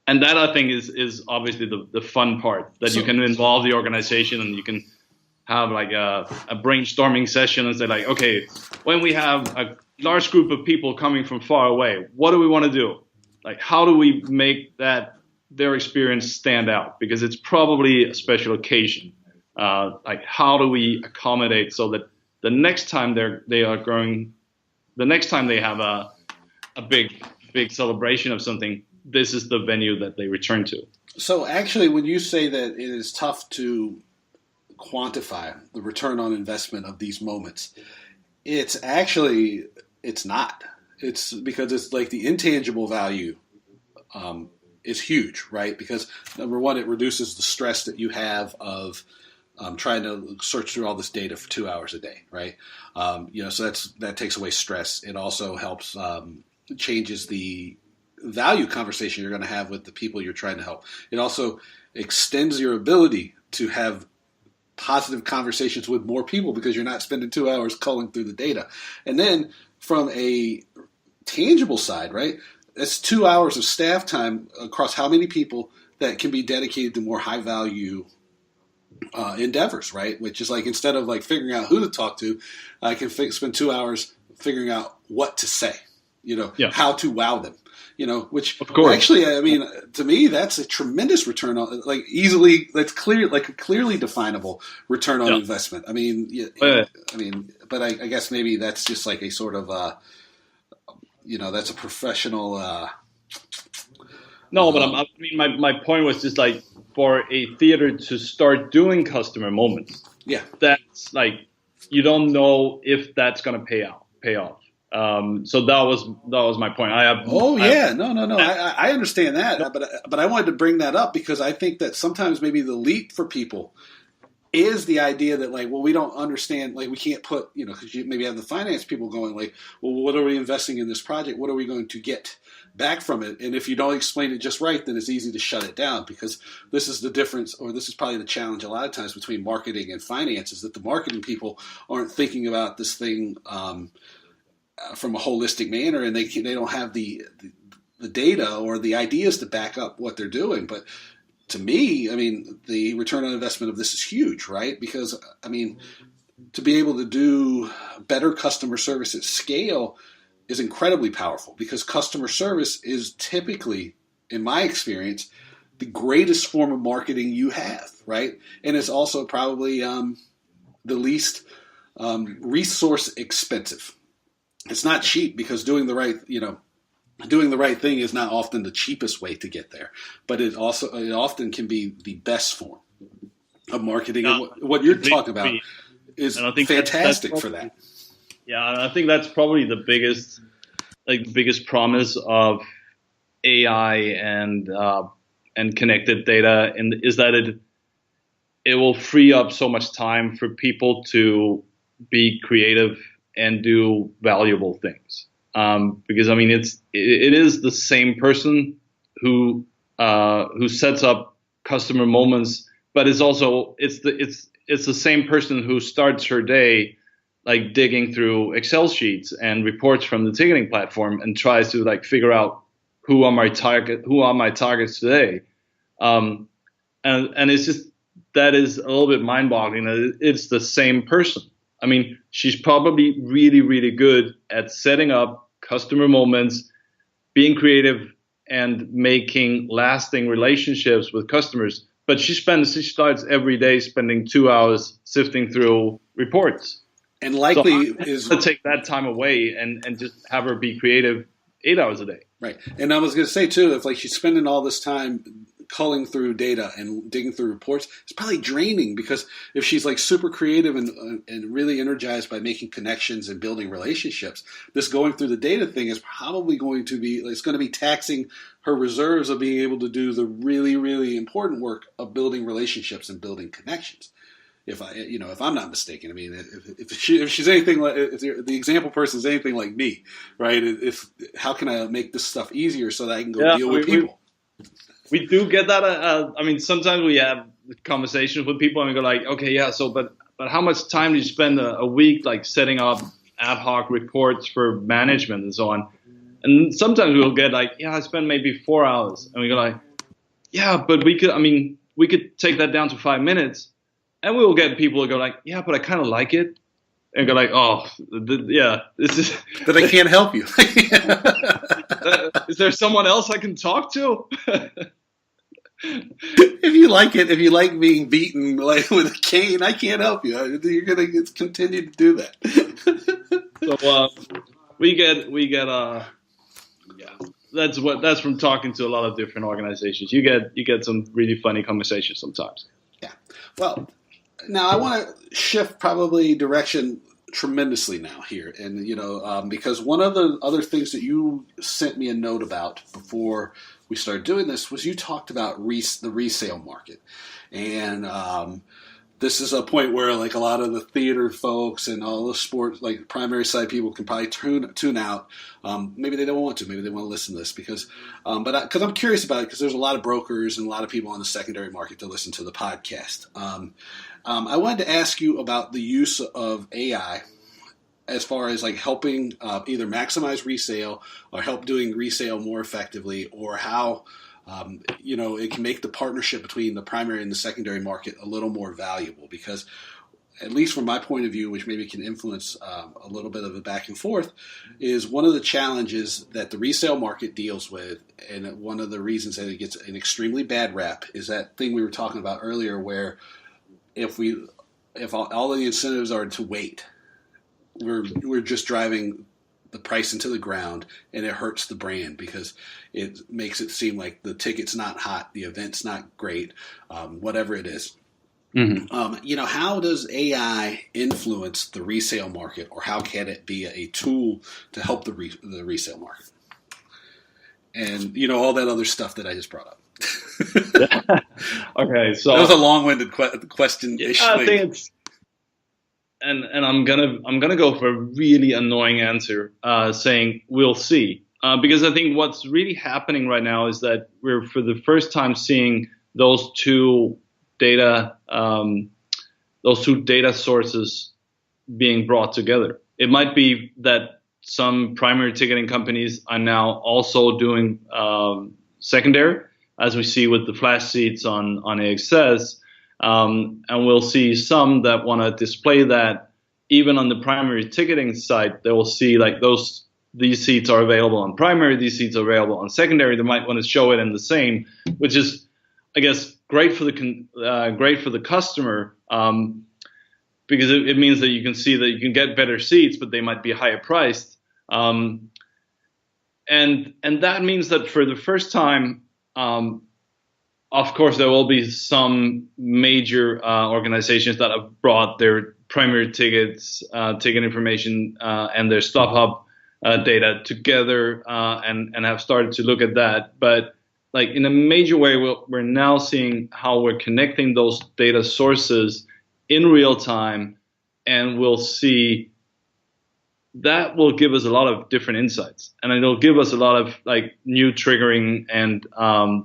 and that I think is obviously the fun part, that you can involve the organization and you can have like a brainstorming session and say like, okay, when we have a large group of people coming from far away, what do we want to do? Like, how do we make their experience stand out? Because it's probably a special occasion. Like, how do we accommodate so that the next time they have a big celebration of something, this is the venue that they return to. So actually, when you say that it is tough to quantify the return on investment of these moments, it's not. It's because it's like the intangible value is huge, right? Because number one, it reduces the stress that you have of trying to search through all this data for 2 hours a day, right? So that takes away stress. It also helps changes the value conversation you're going to have with the people you're trying to help. It also extends your ability to have positive conversations with more people because you're not spending 2 hours culling through the data. And then from a tangible side, right? That's 2 hours of staff time across how many people that can be dedicated to more high value endeavors, right? Which is like, instead of like figuring out who to talk to, I can spend 2 hours figuring out what to say, how to wow them, which of course. Actually, I mean, to me, that's a tremendous return on, like, easily, that's clear, like a clearly definable return on investment. I mean, but I guess maybe that's just like a sort of, that's a professional. No, but my point was just like, for a theater to start doing customer moments. Yeah, that's like, you don't know if that's going to pay off. So that was my point. No. I understand that, but I wanted to bring that up because I think that sometimes maybe the leap for people is the idea that, like, well, we don't understand, like, we can't put, because you maybe have the finance people going like, well, what are we investing in this project? What are we going to get back from it? And if you don't explain it just right, then it's easy to shut it down, because this is the difference, or this is probably the challenge a lot of times between marketing and finance, is that the marketing people aren't thinking about this thing from a holistic manner, and they don't have the data or the ideas to back up what they're doing. But to me, I mean, the return on investment of this is huge, right? Because, I mean, to be able to do better customer service at scale is incredibly powerful, because customer service is typically, in my experience, the greatest form of marketing you have, right? And it's also probably the least resource expensive. It's not cheap, because doing the right, doing the right thing is not often the cheapest way to get there, but it often can be the best form of marketing. Yeah, And what you're completely talking about agree. is And I think that's fantastic for probably, that. yeah, and I think that's probably the biggest promise of AI and connected data, and is that it will free up so much time for people to be creative and do valuable things. Because I mean, it is the same person who sets up customer moments, but it's the same person who starts her day like digging through Excel sheets and reports from the ticketing platform and tries to like figure out who are my targets today. Um, and it's just, that is a little bit mind-boggling that it's the same person. I mean, she's probably really, really good at setting up customer moments, being creative, and making lasting relationships with customers. But she starts every day spending 2 hours sifting through reports. And So likely I'm is going to take that time away and just have her be creative 8 hours a day. right. And I was going to say too, if like she's spending all this time culling through data and digging through reports, it's probably draining, because if she's like super creative and really energized by making connections and building relationships, this going through the data thing is probably going to be, it's going to be taxing her reserves of being able to do the really, really important work of building relationships and building connections. If I'm not mistaken, I mean, if she's anything like, if the example person is anything like me, right? If how can I make this stuff easier so that I can go Yeah, deal with people? we do get that. I mean, sometimes we have conversations with people and we go like, okay, yeah, so but how much time do you spend a week like setting up ad hoc reports for management and so on? And sometimes we'll get like, yeah, I spend maybe 4 hours, and we go like, yeah, but we could take that down to 5 minutes, and we will get people who go like, yeah, but I kind of like it, and go like, oh, yeah, this is. That I can't help you. Is there someone else I can talk to? If you like it, if you like being beaten like with a cane, I can't help you. You're gonna continue to do that. So we get yeah, that's from talking to a lot of different organizations. You get some really funny conversations sometimes. Yeah. Well, now I want to shift probably direction tremendously now here, and because one of the other things that you sent me a note about before we started doing this was you talked about the resale market, and this is a point where like a lot of the theater folks and all the sports like primary side people can probably tune out. Maybe they don't want to. Maybe they want to listen to this because I'm curious about it, because there's a lot of brokers and a lot of people on the secondary market that listen to the podcast. I wanted to ask you about the use of AI as far as like helping either maximize resale or help doing resale more effectively, or how it can make the partnership between the primary and the secondary market a little more valuable. Because at least from my point of view, which maybe can influence a little bit of a back and forth, is one of the challenges that the resale market deals with, and one of the reasons that it gets an extremely bad rap is that thing we were talking about earlier, where if all of the incentives are to wait, we're just driving the price into the ground, and it hurts the brand because it makes it seem like the ticket's not hot, the event's not great, whatever it is. Mm-hmm. How does AI influence the resale market, or how can it be a tool to help the resale market? And all that other stuff that I just brought up. Okay, so that was a long-winded question. Yeah, I think it's, and I'm gonna go for a really annoying answer, saying we'll see, because I think what's really happening right now is that we're for the first time seeing those two data sources being brought together. It might be that some primary ticketing companies are now also doing secondary, as we see with the flash seats on AXS. And we'll see some that want to display that even on the primary ticketing site. They will see like these seats are available on primary, these seats are available on secondary. They might want to show it in the same, which is, I guess, great for the customer, because it means that you can see that you can get better seats, but they might be higher priced. and that means that for the first time, of course, there will be some major organizations that have brought their primary tickets, ticket information, and their StubHub data together, and have started to look at that. But like in a major way, we're now seeing how we're connecting those data sources in real time, and we'll see that will give us a lot of different insights, and it'll give us a lot of like new triggering, and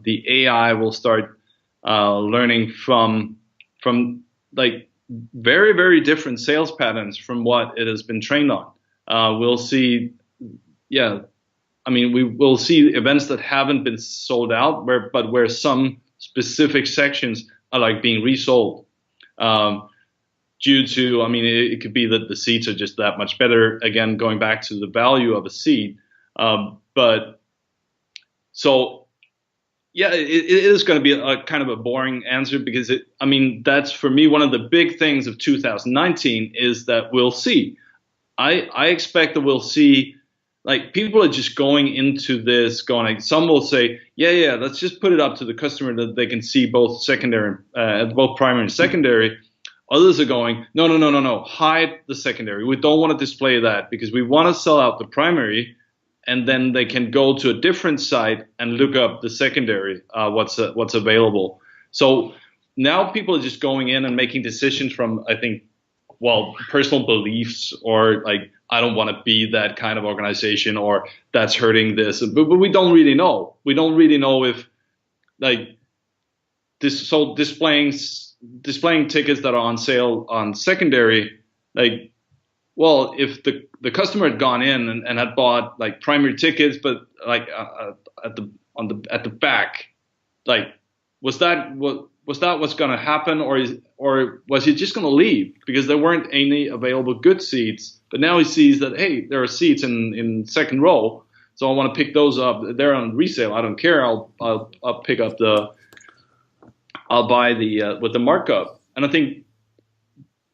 the AI will start learning from like very, very different sales patterns from what it has been trained on. We'll see, yeah, I mean, we will see events that haven't been sold out, but where some specific sections are like being resold. Due to, I mean, it could be that the seats are just that much better. Again, going back to the value of a seat. But so, yeah, it is going to be a kind of a boring answer because I mean, that's for me one of the big things of 2019 is that we'll see. I expect that we'll see, like people are just going into this going, like, some will say, yeah, let's just put it up to the customer that they can see both both primary and secondary. Others are going, no, hide the secondary. We don't want to display that because we want to sell out the primary, and then they can go to a different site and look up the secondary, what's available. So now people are just going in and making decisions from, I think, well, personal beliefs, or like, I don't want to be that kind of organization, or that's hurting this. But we don't really know. We don't really know if like this. So displaying tickets that are on sale on secondary, like, well, if the customer had gone in and had bought like primary tickets, but like at the back, like was that what's going to happen, or was he just going to leave because there weren't any available good seats? But now he sees that, hey, there are seats in second row, so I want to pick those up. They're on resale. I don't care. I'll pick up I'll buy with the markup. And I think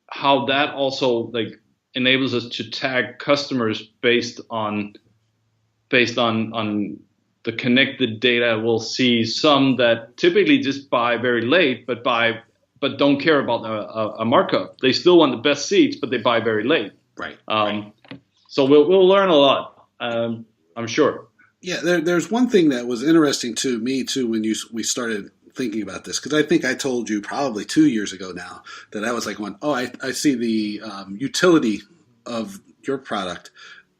how that also like enables us to tag customers based on the connected data. We'll see some that typically just buy very late, but don't care about a markup. They still want the best seats, but they buy very late. Right. So we'll learn a lot, I'm sure. Yeah, there's one thing that was interesting to me too when we started thinking about this, because I think I told you probably 2 years ago now that I was like, I see the utility of your product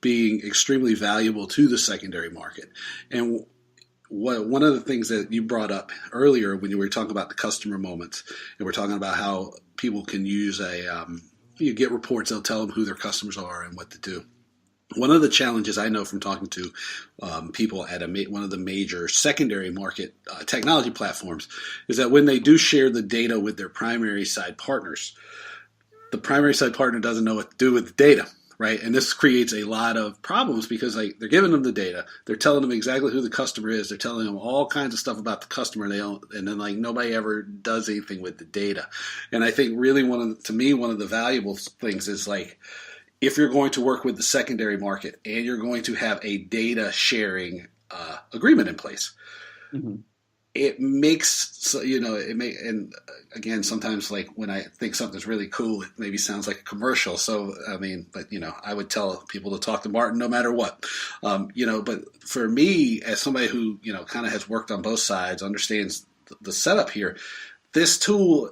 being extremely valuable to the secondary market. And one of the things that you brought up earlier when you were talking about the customer moments, and we're talking about how people can use you get reports, they'll tell them who their customers are and what to do. One of the challenges I know from talking to people at one of the major secondary market technology platforms is that when they do share the data with their primary side partners, the primary side partner doesn't know what to do with the data, right? And this creates a lot of problems because like they're giving them the data, they're telling them exactly who the customer is, they're telling them all kinds of stuff about the customer, and then like nobody ever does anything with the data. And I think really one of the valuable things is like, if you're going to work with the secondary market and you're going to have a data sharing agreement in place, mm-hmm. It makes, and again, sometimes like when I think something's really cool, it maybe sounds like a commercial. So, I mean, but, I would tell people to talk to Martin no matter what, but for me, as somebody who, kind of has worked on both sides, understands the setup here, this tool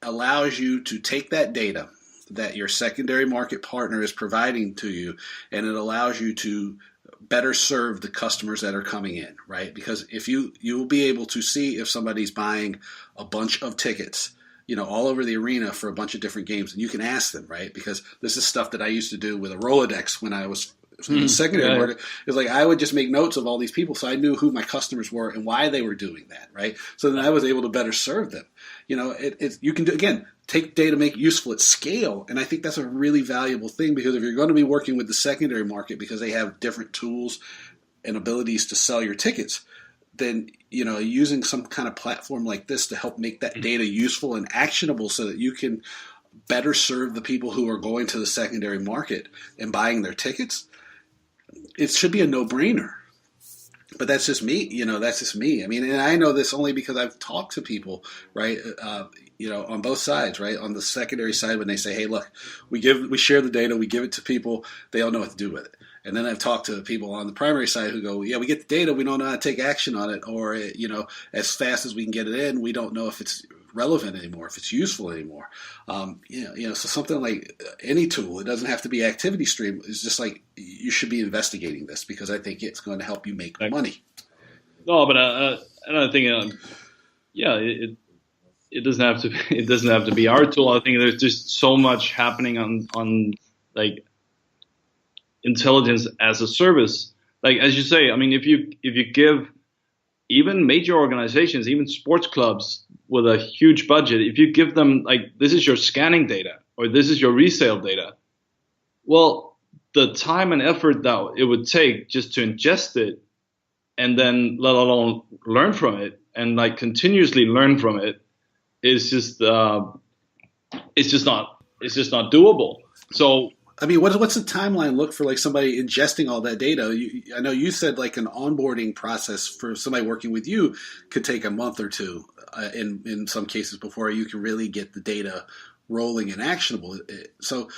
allows you to take that data that your secondary market partner is providing to you, and it allows you to better serve the customers that are coming in, right? Because if you will be able to see if somebody's buying a bunch of tickets, all over the arena for a bunch of different games, and you can ask them, right? Because this is stuff that I used to do with a Rolodex when I was in the secondary market. It's like I would just make notes of all these people, so I knew who my customers were and why they were doing that, right? So then I was able to better serve them. You can do, again, take data, make it useful at scale, and I think that's a really valuable thing, because if you're going to be working with the secondary market because they have different tools and abilities to sell your tickets, then using some kind of platform like this to help make that data useful and actionable so that you can better serve the people who are going to the secondary market and buying their tickets, it should be a no-brainer. but that's just me, that's just me. I mean, and I know this only because I've talked to people, right? On both sides, right? On the secondary side, when they say, "Hey, look, we share the data, we give it to people, they don't know what to do with it." And then I've talked to people on the primary side who go, "Yeah, we get the data, we don't know how to take action on it, or as fast as we can get it in, we don't know if it's relevant anymore, if it's useful anymore." So something like any tool, it doesn't have to be Activity Stream. It's just like you should be investigating this because I think it's going to help you make Like, money. no, but another thing, yeah, it doesn't have to it doesn't have to be our tool. I think there's just so much happening on like intelligence as a service. Like as you say, I mean, if you give even major organizations, even sports clubs with a huge budget, if you give them like this is your scanning data or this is your resale data, well, the time and effort that it would take just to ingest it and then let alone learn from it and like continuously learn from it is just it's just not doable. So I mean, what's the timeline look for like somebody ingesting all that data? I know you said like an onboarding process for somebody working with you could take a month or two in some cases before you can really get the data rolling and actionable. So,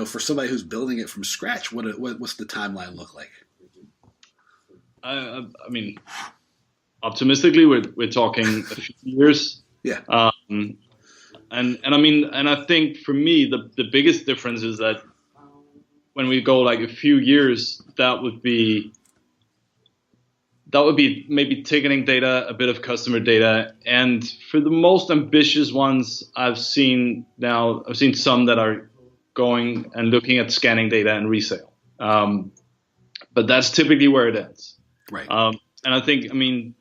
for somebody who's building it from scratch, what's the timeline look like? I mean, optimistically, we're talking a few years. Yeah. And I mean, and I think for me, the biggest difference is that when we go like a few years, that would be maybe ticketing data, a bit of customer data, and for the most ambitious ones, I've seen some that are going and looking at scanning data and resale. But that's typically where it ends. Right. And I think, I mean,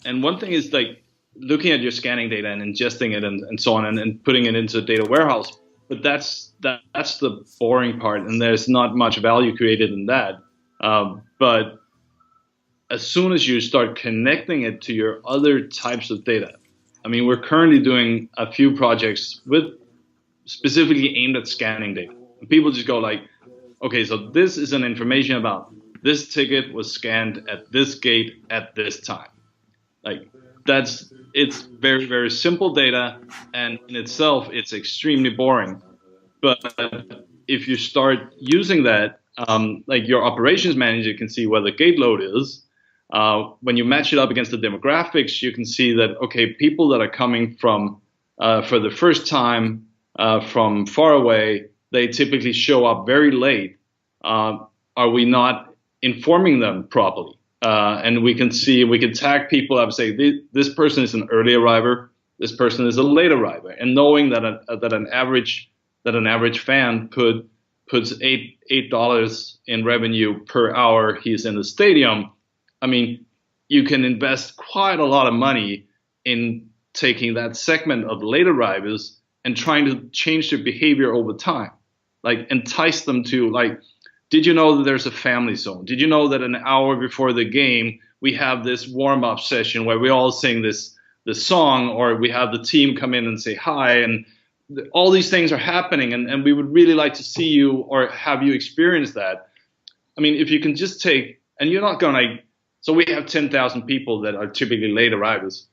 and one thing is like looking at your scanning data and ingesting it and so on and putting it into a data warehouse. But that's the boring part, and there's not much value created in that. But as soon as you start connecting it to your other types of data, I mean, we're currently doing a few projects with specifically aimed at scanning data. And people just go like, okay, so this is an information about this ticket was scanned at this gate at this time. Like it's very, very simple data, and in itself, it's extremely boring. But if you start using that, like your operations manager can see where the gate load is. When you match it up against the demographics, you can see that, okay, people that are coming from for the first time from far away, they typically show up very late. Are we not informing them properly? And we can tag people up and say, this person is an early arriver, this person is a late arriver. And knowing that an average fan puts $8 in revenue per hour he's in the stadium, I mean, you can invest quite a lot of money in taking that segment of late arrivals and trying to change their behavior over time. Like entice them to like, did you know that there's a family zone? Did you know that an hour before the game, we have this warm-up session where we all sing this song, or we have the team come in and say hi, and all these things are happening, and we would really like to see you or have you experience that. I mean, if you can just take, and you're not going to, so we have 10,000 people that are typically late arrivals.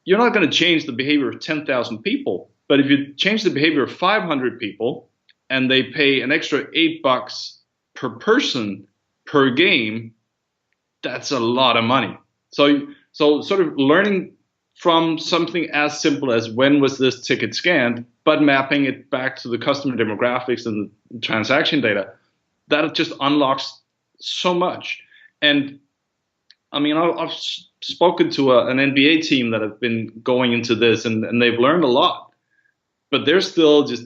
You're not going to change the behavior of 10,000 people, but if you change the behavior of 500 people and they pay an extra $8 per person per game, that's a lot of money. So sort of learning from something as simple as when was this ticket scanned, but mapping it back to the customer demographics and the transaction data, that just unlocks so much. And I mean, I've spoken to an NBA team that have been going into this, and they've learned a lot, but they're still just,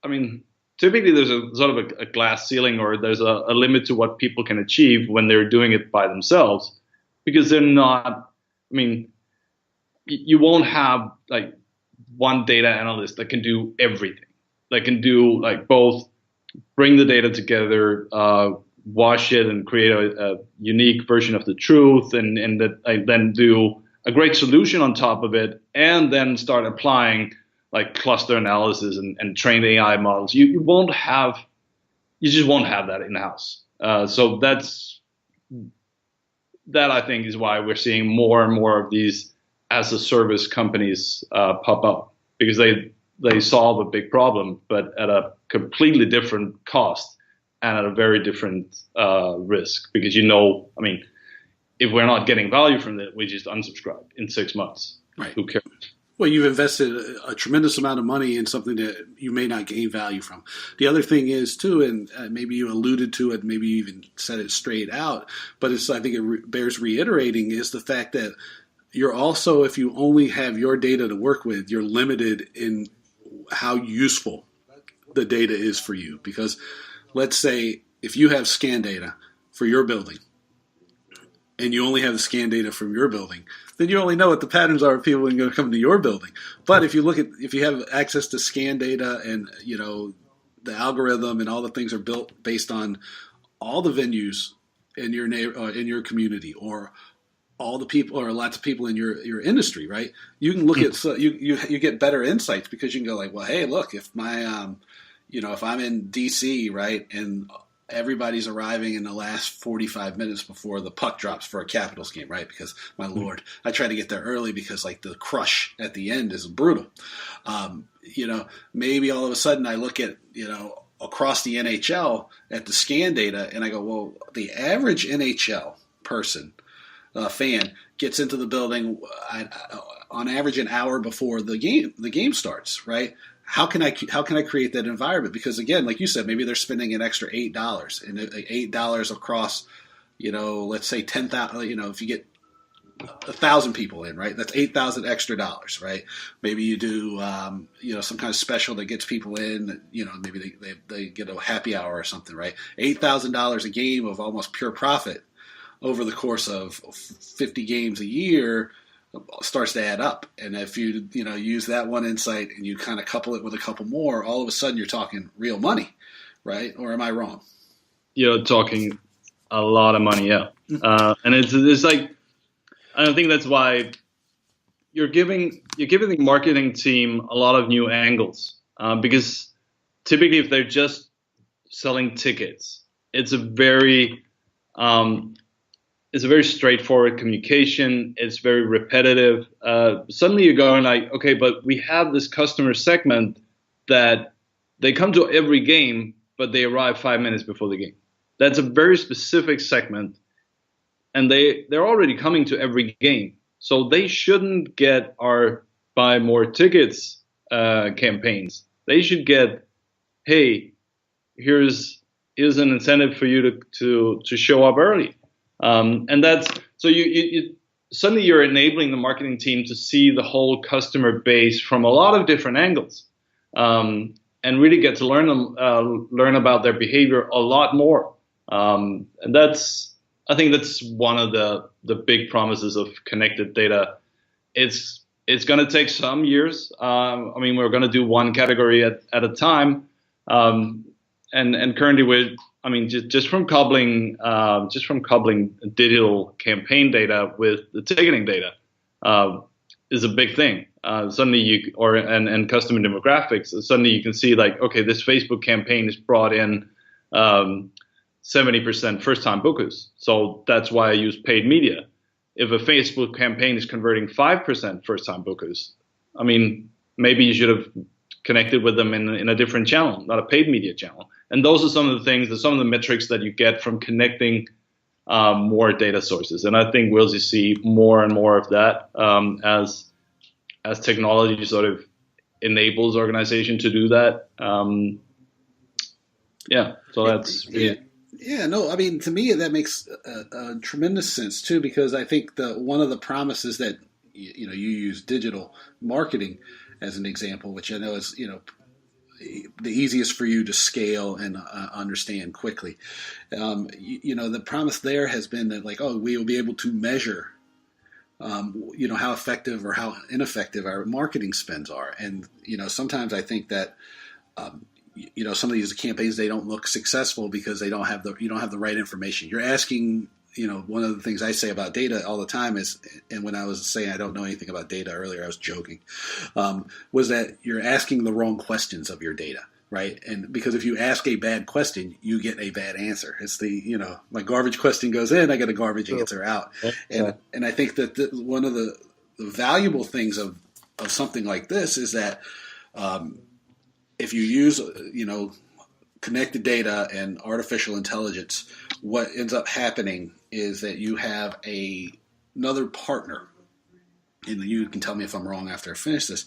I mean, typically there's a sort of a glass ceiling, or there's a limit to what people can achieve when they're doing it by themselves, because they're not, I mean, you won't have like one data analyst that can do everything, that can do like both bring the data together, wash it and create a unique version of the truth, and then do a great solution on top of it, and then start applying like cluster analysis and trained AI models. You just won't have that in house. So that's that I think is why we're seeing more and more of these as a service companies pop up, because they solve a big problem, but at a completely different cost and at a very different risk. Because I mean, if we're not getting value from it, we just unsubscribe in 6 months. Right. Who cares? Well, you've invested a tremendous amount of money in something that you may not gain value from. The other thing is, too, and maybe you alluded to it, maybe you even said it straight out, but I think it bears reiterating, is the fact that you're also, if you only have your data to work with, you're limited in how useful the data is for you. Because let's say if you have scan data for your building, and you only have the scan data from your building, then you only know what the patterns are of people who are going to come to your building. But if you have access to scan data, and the algorithm and all the things are built based on all the venues in your community, or all the people, or lots of people in your industry, right? You can look at, so you get better insights, because you can go like, well, hey, look, if my if I'm in DC, right, and everybody's arriving in the last 45 minutes before the puck drops for a Capitals game, right? Because, my Lord, I try to get there early because, like, the crush at the end is brutal. Maybe all of a sudden I look at, across the NHL at the scan data, and I go, well, the average NHL person, fan, gets into the building on average an hour before the game starts, right? How can I create that environment? Because, again, like you said, maybe they're spending an extra $8, and $8 across, let's say 10,000. If you get 1,000 people in, right, that's $8,000 extra dollars, right? Maybe you do, some kind of special that gets people in. Maybe they get a happy hour or something, right? $8,000 a game of almost pure profit over the course of 50 games a year starts to add up. And if you use that one insight and you kind of couple it with a couple more, all of a sudden you're talking real money, right? Or am I wrong? You're talking a lot of money, yeah. And it's like, I don't think that's why you're giving the marketing team a lot of new angles, because typically if they're just selling tickets, it's a very straightforward communication. It's very repetitive. Suddenly you're going like, okay, but we have this customer segment that they come to every game, but they arrive 5 minutes before the game. That's a very specific segment, and they're already coming to every game. So they shouldn't get our buy more tickets campaigns. They should get, hey, here's an incentive for you to show up early. And that's, so you suddenly you're enabling the marketing team to see the whole customer base from a lot of different angles, and really get to learn about their behavior a lot more. And I think that's one of the big promises of connected data. It's going to take some years. We're going to do one category at a time. And currently just from coupling digital campaign data with the ticketing data is a big thing. Suddenly and customer demographics. Suddenly you can see like, okay, this Facebook campaign has brought in 70% first-time bookers. So that's why I use paid media. If a Facebook campaign is converting 5% first-time bookers, maybe you should have connected with them in a different channel, not a paid media channel. And those are some of the metrics that you get from connecting more data sources. And I think we'll just see more and more of that as technology sort of enables organization to do that. So that's really. Yeah, no, to me that makes a tremendous sense too, because I think one of the promises that you use digital marketing as an example, which I know is the easiest for you to scale and understand quickly. The promise there has been that we will be able to measure how effective or how ineffective our marketing spends are, and sometimes I think that. Some of these campaigns, they don't look successful because you don't have the right information. You're asking, one of the things I say about data all the time is, and when I was saying I don't know anything about data earlier, I was joking, was that you're asking the wrong questions of your data. right? And because if you ask a bad question, you get a bad answer. It's my garbage question goes in, I get a garbage answer out. And I think that one of the valuable things of something like this is that if you use, connected data and artificial intelligence, what ends up happening is that you have another partner, and you can tell me if I'm wrong after I finish this,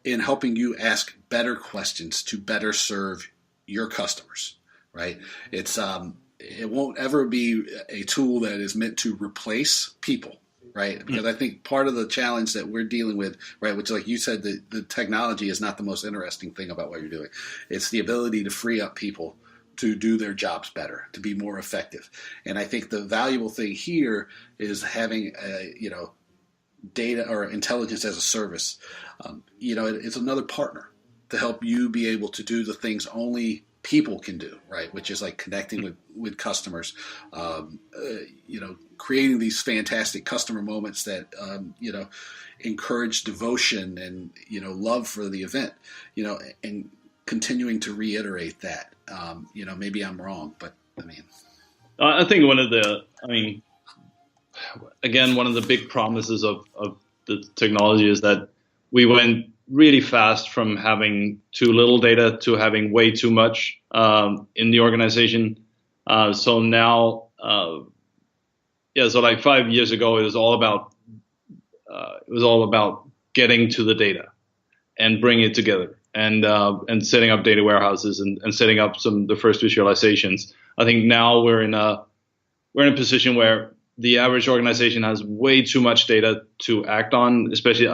in helping you ask better questions to better serve your customers, right? It won't ever be a tool that is meant to replace people, right? Because I think part of the challenge that we're dealing with, right, which like you said, the technology is not the most interesting thing about what you're doing. It's the ability to free up people to do their jobs better, to be more effective. And I think the valuable thing here is having data or intelligence as a service. It's another partner to help you be able to do the things only people can do, right? Which is like connecting with customers, creating these fantastic customer moments that, encourage devotion and, love for the event, and continuing to reiterate that. Maybe I'm wrong, but I think one of the big promises of the technology is that we went really fast from having too little data to having way too much in the organization. So now, so like 5 years ago, it was all about getting to the data and bringing it together and setting up data warehouses and setting up the first visualizations. I think now we're in a position where the average organization has way too much data to act on, especially,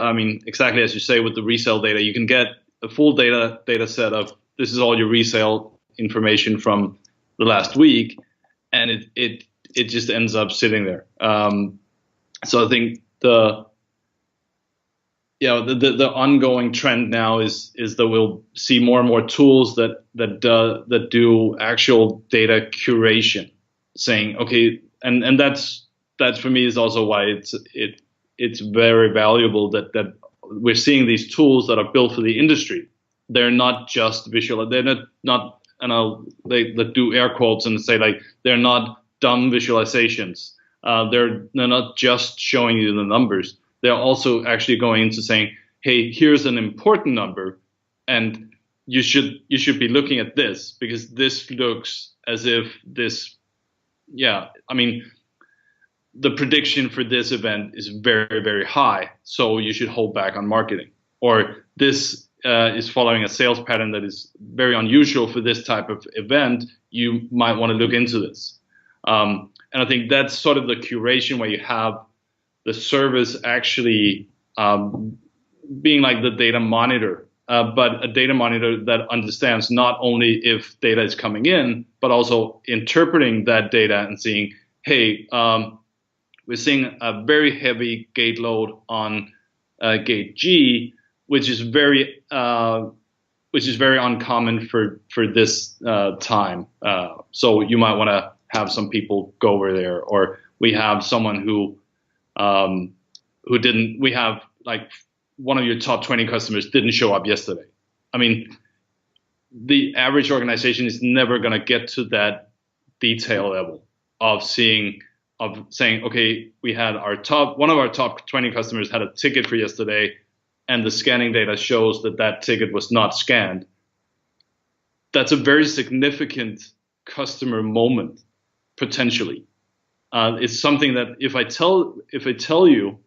exactly as you say, with the resale data. You can get a full data set of this is all your resale information from the last week, and it just ends up sitting there. So I think the ongoing trend now is that we'll see more and more tools that do actual data curation, saying, okay, and that's for me is also why it's very valuable that we're seeing these tools that are built for the industry. They're not just visual. They're not they do air quotes and say like they're not dumb visualizations. They're not just showing you the numbers. They're also actually going into saying, hey, here's an important number, and you should be looking at this because this looks as if this. The prediction for this event is very, very high, so you should hold back on marketing. Or this is following a sales pattern that is very unusual for this type of event. You might want to look into this. And I think that's sort of the curation where you have the service actually being like the data monitor, but a data monitor that understands not only if data is coming in, but also interpreting that data and seeing, hey, we're seeing a very heavy gate load on gate G, which is very uncommon for this time. So you might want to have some people go over there, or we have someone who didn't. We have like one of your top 20 customers didn't show up yesterday. The average organization is never going to get to that detail level of saying, okay, we had one of our top 20 customers had a ticket for yesterday, and the scanning data shows that ticket was not scanned. That's a very significant customer moment, potentially. It's something that if I tell you,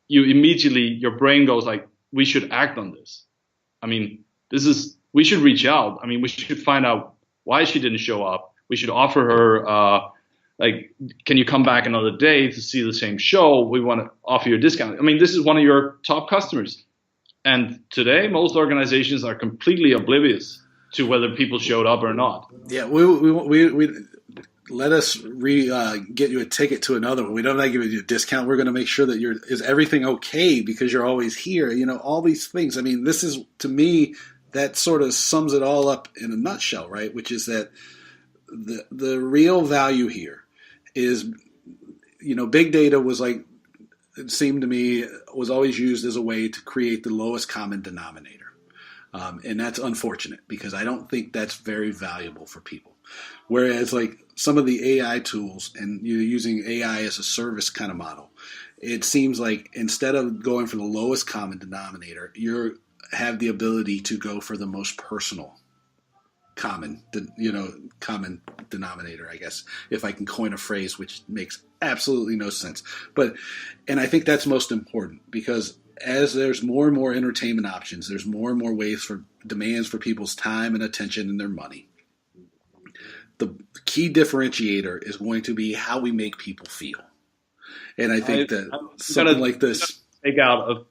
you immediately, your brain goes like, we should act on this. We should reach out. We should find out why she didn't show up. We should offer her, can you come back another day to see the same show? We want to offer you a discount. This is one of your top customers. And today, most organizations are completely oblivious to whether people showed up or not. Yeah, we let us get you a ticket to another one. We don't give you a discount. We're going to make sure that is everything okay because you're always here. All these things. this is, to me, that sort of sums it all up in a nutshell, right? Which is that the real value here is, big data was like, it seemed to me, was always used as a way to create the lowest common denominator. And that's unfortunate because I don't think that's very valuable for people. Whereas like some of the AI tools and you're using AI as a service kind of model, it seems like instead of going for the lowest common denominator, you have the ability to go for the most personal common denominator, I guess, if I can coin a phrase which makes absolutely no sense. And I think that's most important because as there's more and more entertainment options, there's more and more ways for demands for people's time and attention and their money. The key differentiator is going to be how we make people feel. And I think something like this. Take out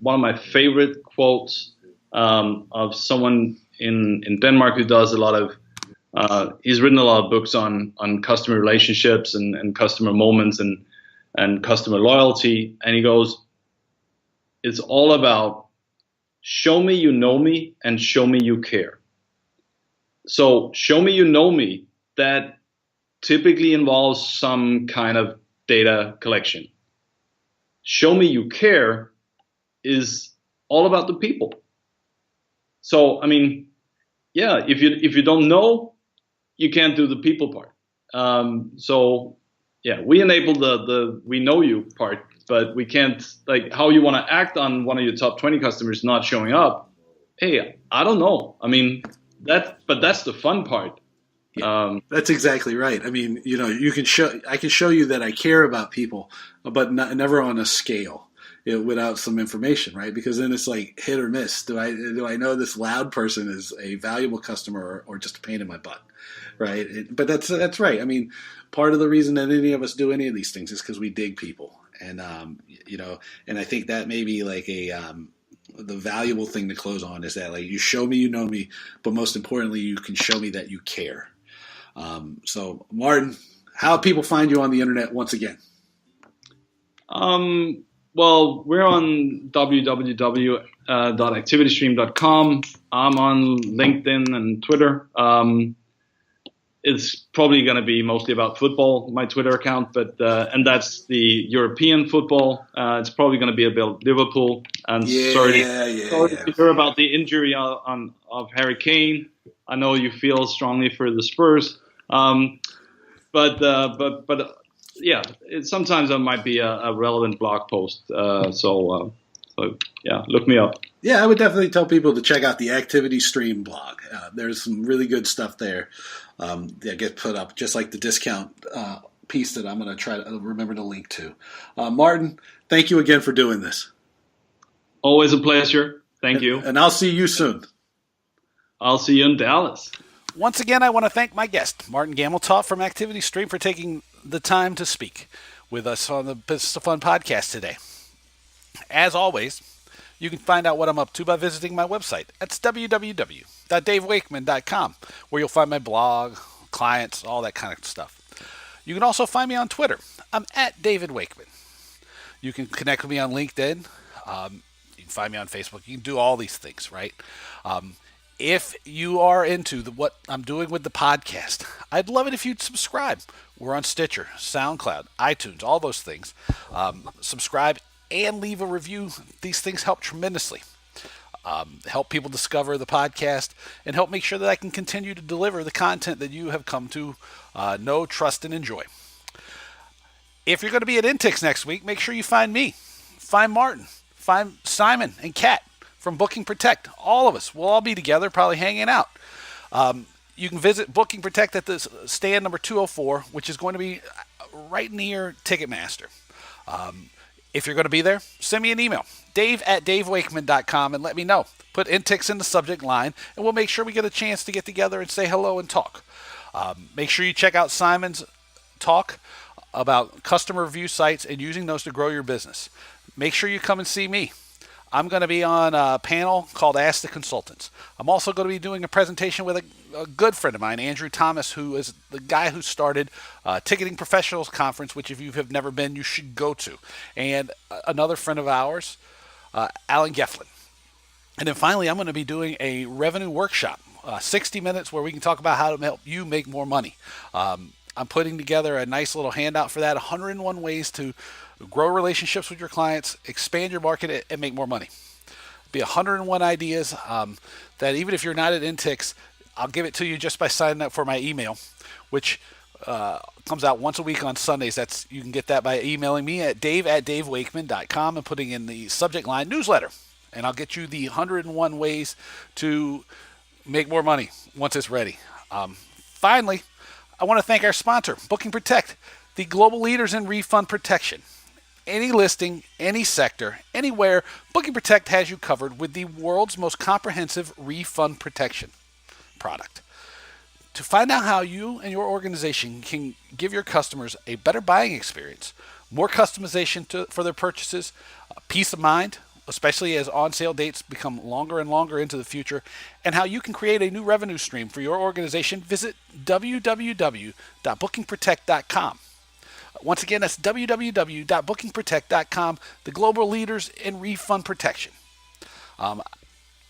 one of my favorite quotes of someone in Denmark who does a lot of, he's written a lot of books on customer relationships and customer moments and customer loyalty. And he goes, it's all about show me you know me and show me you care. So show me you know me, that typically involves some kind of data collection. Show me you care is all about the people. So, I mean, yeah, if you don't know, you can't do the people part. So, yeah, we enable the we know you part, but we can't, like, how you want to act on one of your top 20 customers not showing up. Hey, I don't know. I mean, but that's the fun part. Yeah, that's exactly right. I mean, I can show you that I care about people, but never on a scale, without some information, right? Because then it's like hit or miss. Do I know this loud person is a valuable customer or just a pain in my butt, right? But that's right. I mean, part of the reason that any of us do any of these things is because we dig people, and and I think that may be like the valuable thing to close on is that like you show me you know me, but most importantly, you can show me that you care. So, Martin, how people find you on the internet once again? Well, we're on www.activitystream.com. I'm on LinkedIn and Twitter. It's probably going to be mostly about football, my Twitter account, but and that's the European football. It's probably going to be about Liverpool. And sorry to hear about the injury of Harry Kane. I know you feel strongly for the Spurs. But yeah, sometimes that might be a relevant blog post. So yeah, look me up. Yeah, I would definitely tell people to check out the Activity Stream blog. There's some really good stuff there that gets put up, just like the discount piece that I'm going to try to remember to link to. Martin, thank you again for doing this. Always a pleasure. Thank you. And I'll see you soon. I'll see you in Dallas. Once again, I want to thank my guest, Martin Gammeltoft from Activity Stream, for taking the time to speak with us on the Business of Fun podcast today. As always, you can find out what I'm up to by visiting my website. That's www.davewakeman.com, where you'll find my blog, clients, all that kind of stuff. You can also find me on Twitter. I'm at David Wakeman. You can connect with me on LinkedIn. You can find me on Facebook. You can do all these things, right? If you are into what I'm doing with the podcast, I'd love it if you'd subscribe. We're on Stitcher, SoundCloud, iTunes, all those things. Subscribe and leave a review. These things help tremendously. Help people discover the podcast and help make sure that I can continue to deliver the content that you have come to know, trust, and enjoy. If you're going to be at INTIX next week, make sure you find me, find Martin, find Simon and Kat from Booking Protect. All of us, we'll all be together, probably hanging out. You can visit Booking Protect at the stand number 204, which is going to be right near Ticketmaster. If you're going to be there, send me an email, dave@davewakeman.com, and let me know. Put INTIX in the subject line, and we'll make sure we get a chance to get together and say hello and talk. Make sure you check out Simon's talk about customer review sites and using those to grow your business. Make sure you come and see me. I'm going to be on a panel called Ask the Consultants. I'm also going to be doing a presentation with a good friend of mine, Andrew Thomas, who is the guy who started Ticketing Professionals Conference, which if you have never been, you should go to. And another friend of ours, Alan Geflin. And then finally, I'm going to be doing a revenue workshop, 60 minutes where we can talk about how to help you make more money. I'm putting together a nice little handout for that, 101 ways to grow relationships with your clients, expand your market, and make more money. Be 101 ideas that even if you're not at INTIX, I'll give it to you just by signing up for my email, which comes out once a week on Sundays. You can get that by emailing me at dave@davewakeman.com and putting in the subject line newsletter. And I'll get you the 101 ways to make more money once it's ready. Finally, I want to thank our sponsor, Booking Protect, the global leaders in refund protection. Any listing, any sector, anywhere, Booking Protect has you covered with the world's most comprehensive refund protection product. To find out how you and your organization can give your customers a better buying experience, more customization for their purchases, peace of mind, especially as on-sale dates become longer and longer into the future, and how you can create a new revenue stream for your organization, visit www.bookingprotect.com. Once again, that's www.bookingprotect.com, the global leaders in refund protection.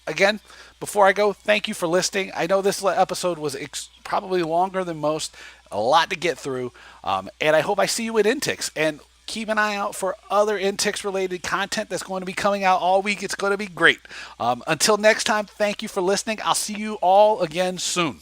Again, before I go, thank you for listening. I know this episode was probably longer than most, a lot to get through, and I hope I see you at INTIX. And keep an eye out for other INTIX related content that's going to be coming out all week. It's going to be great. Until next time, thank you for listening. I'll see you all again soon.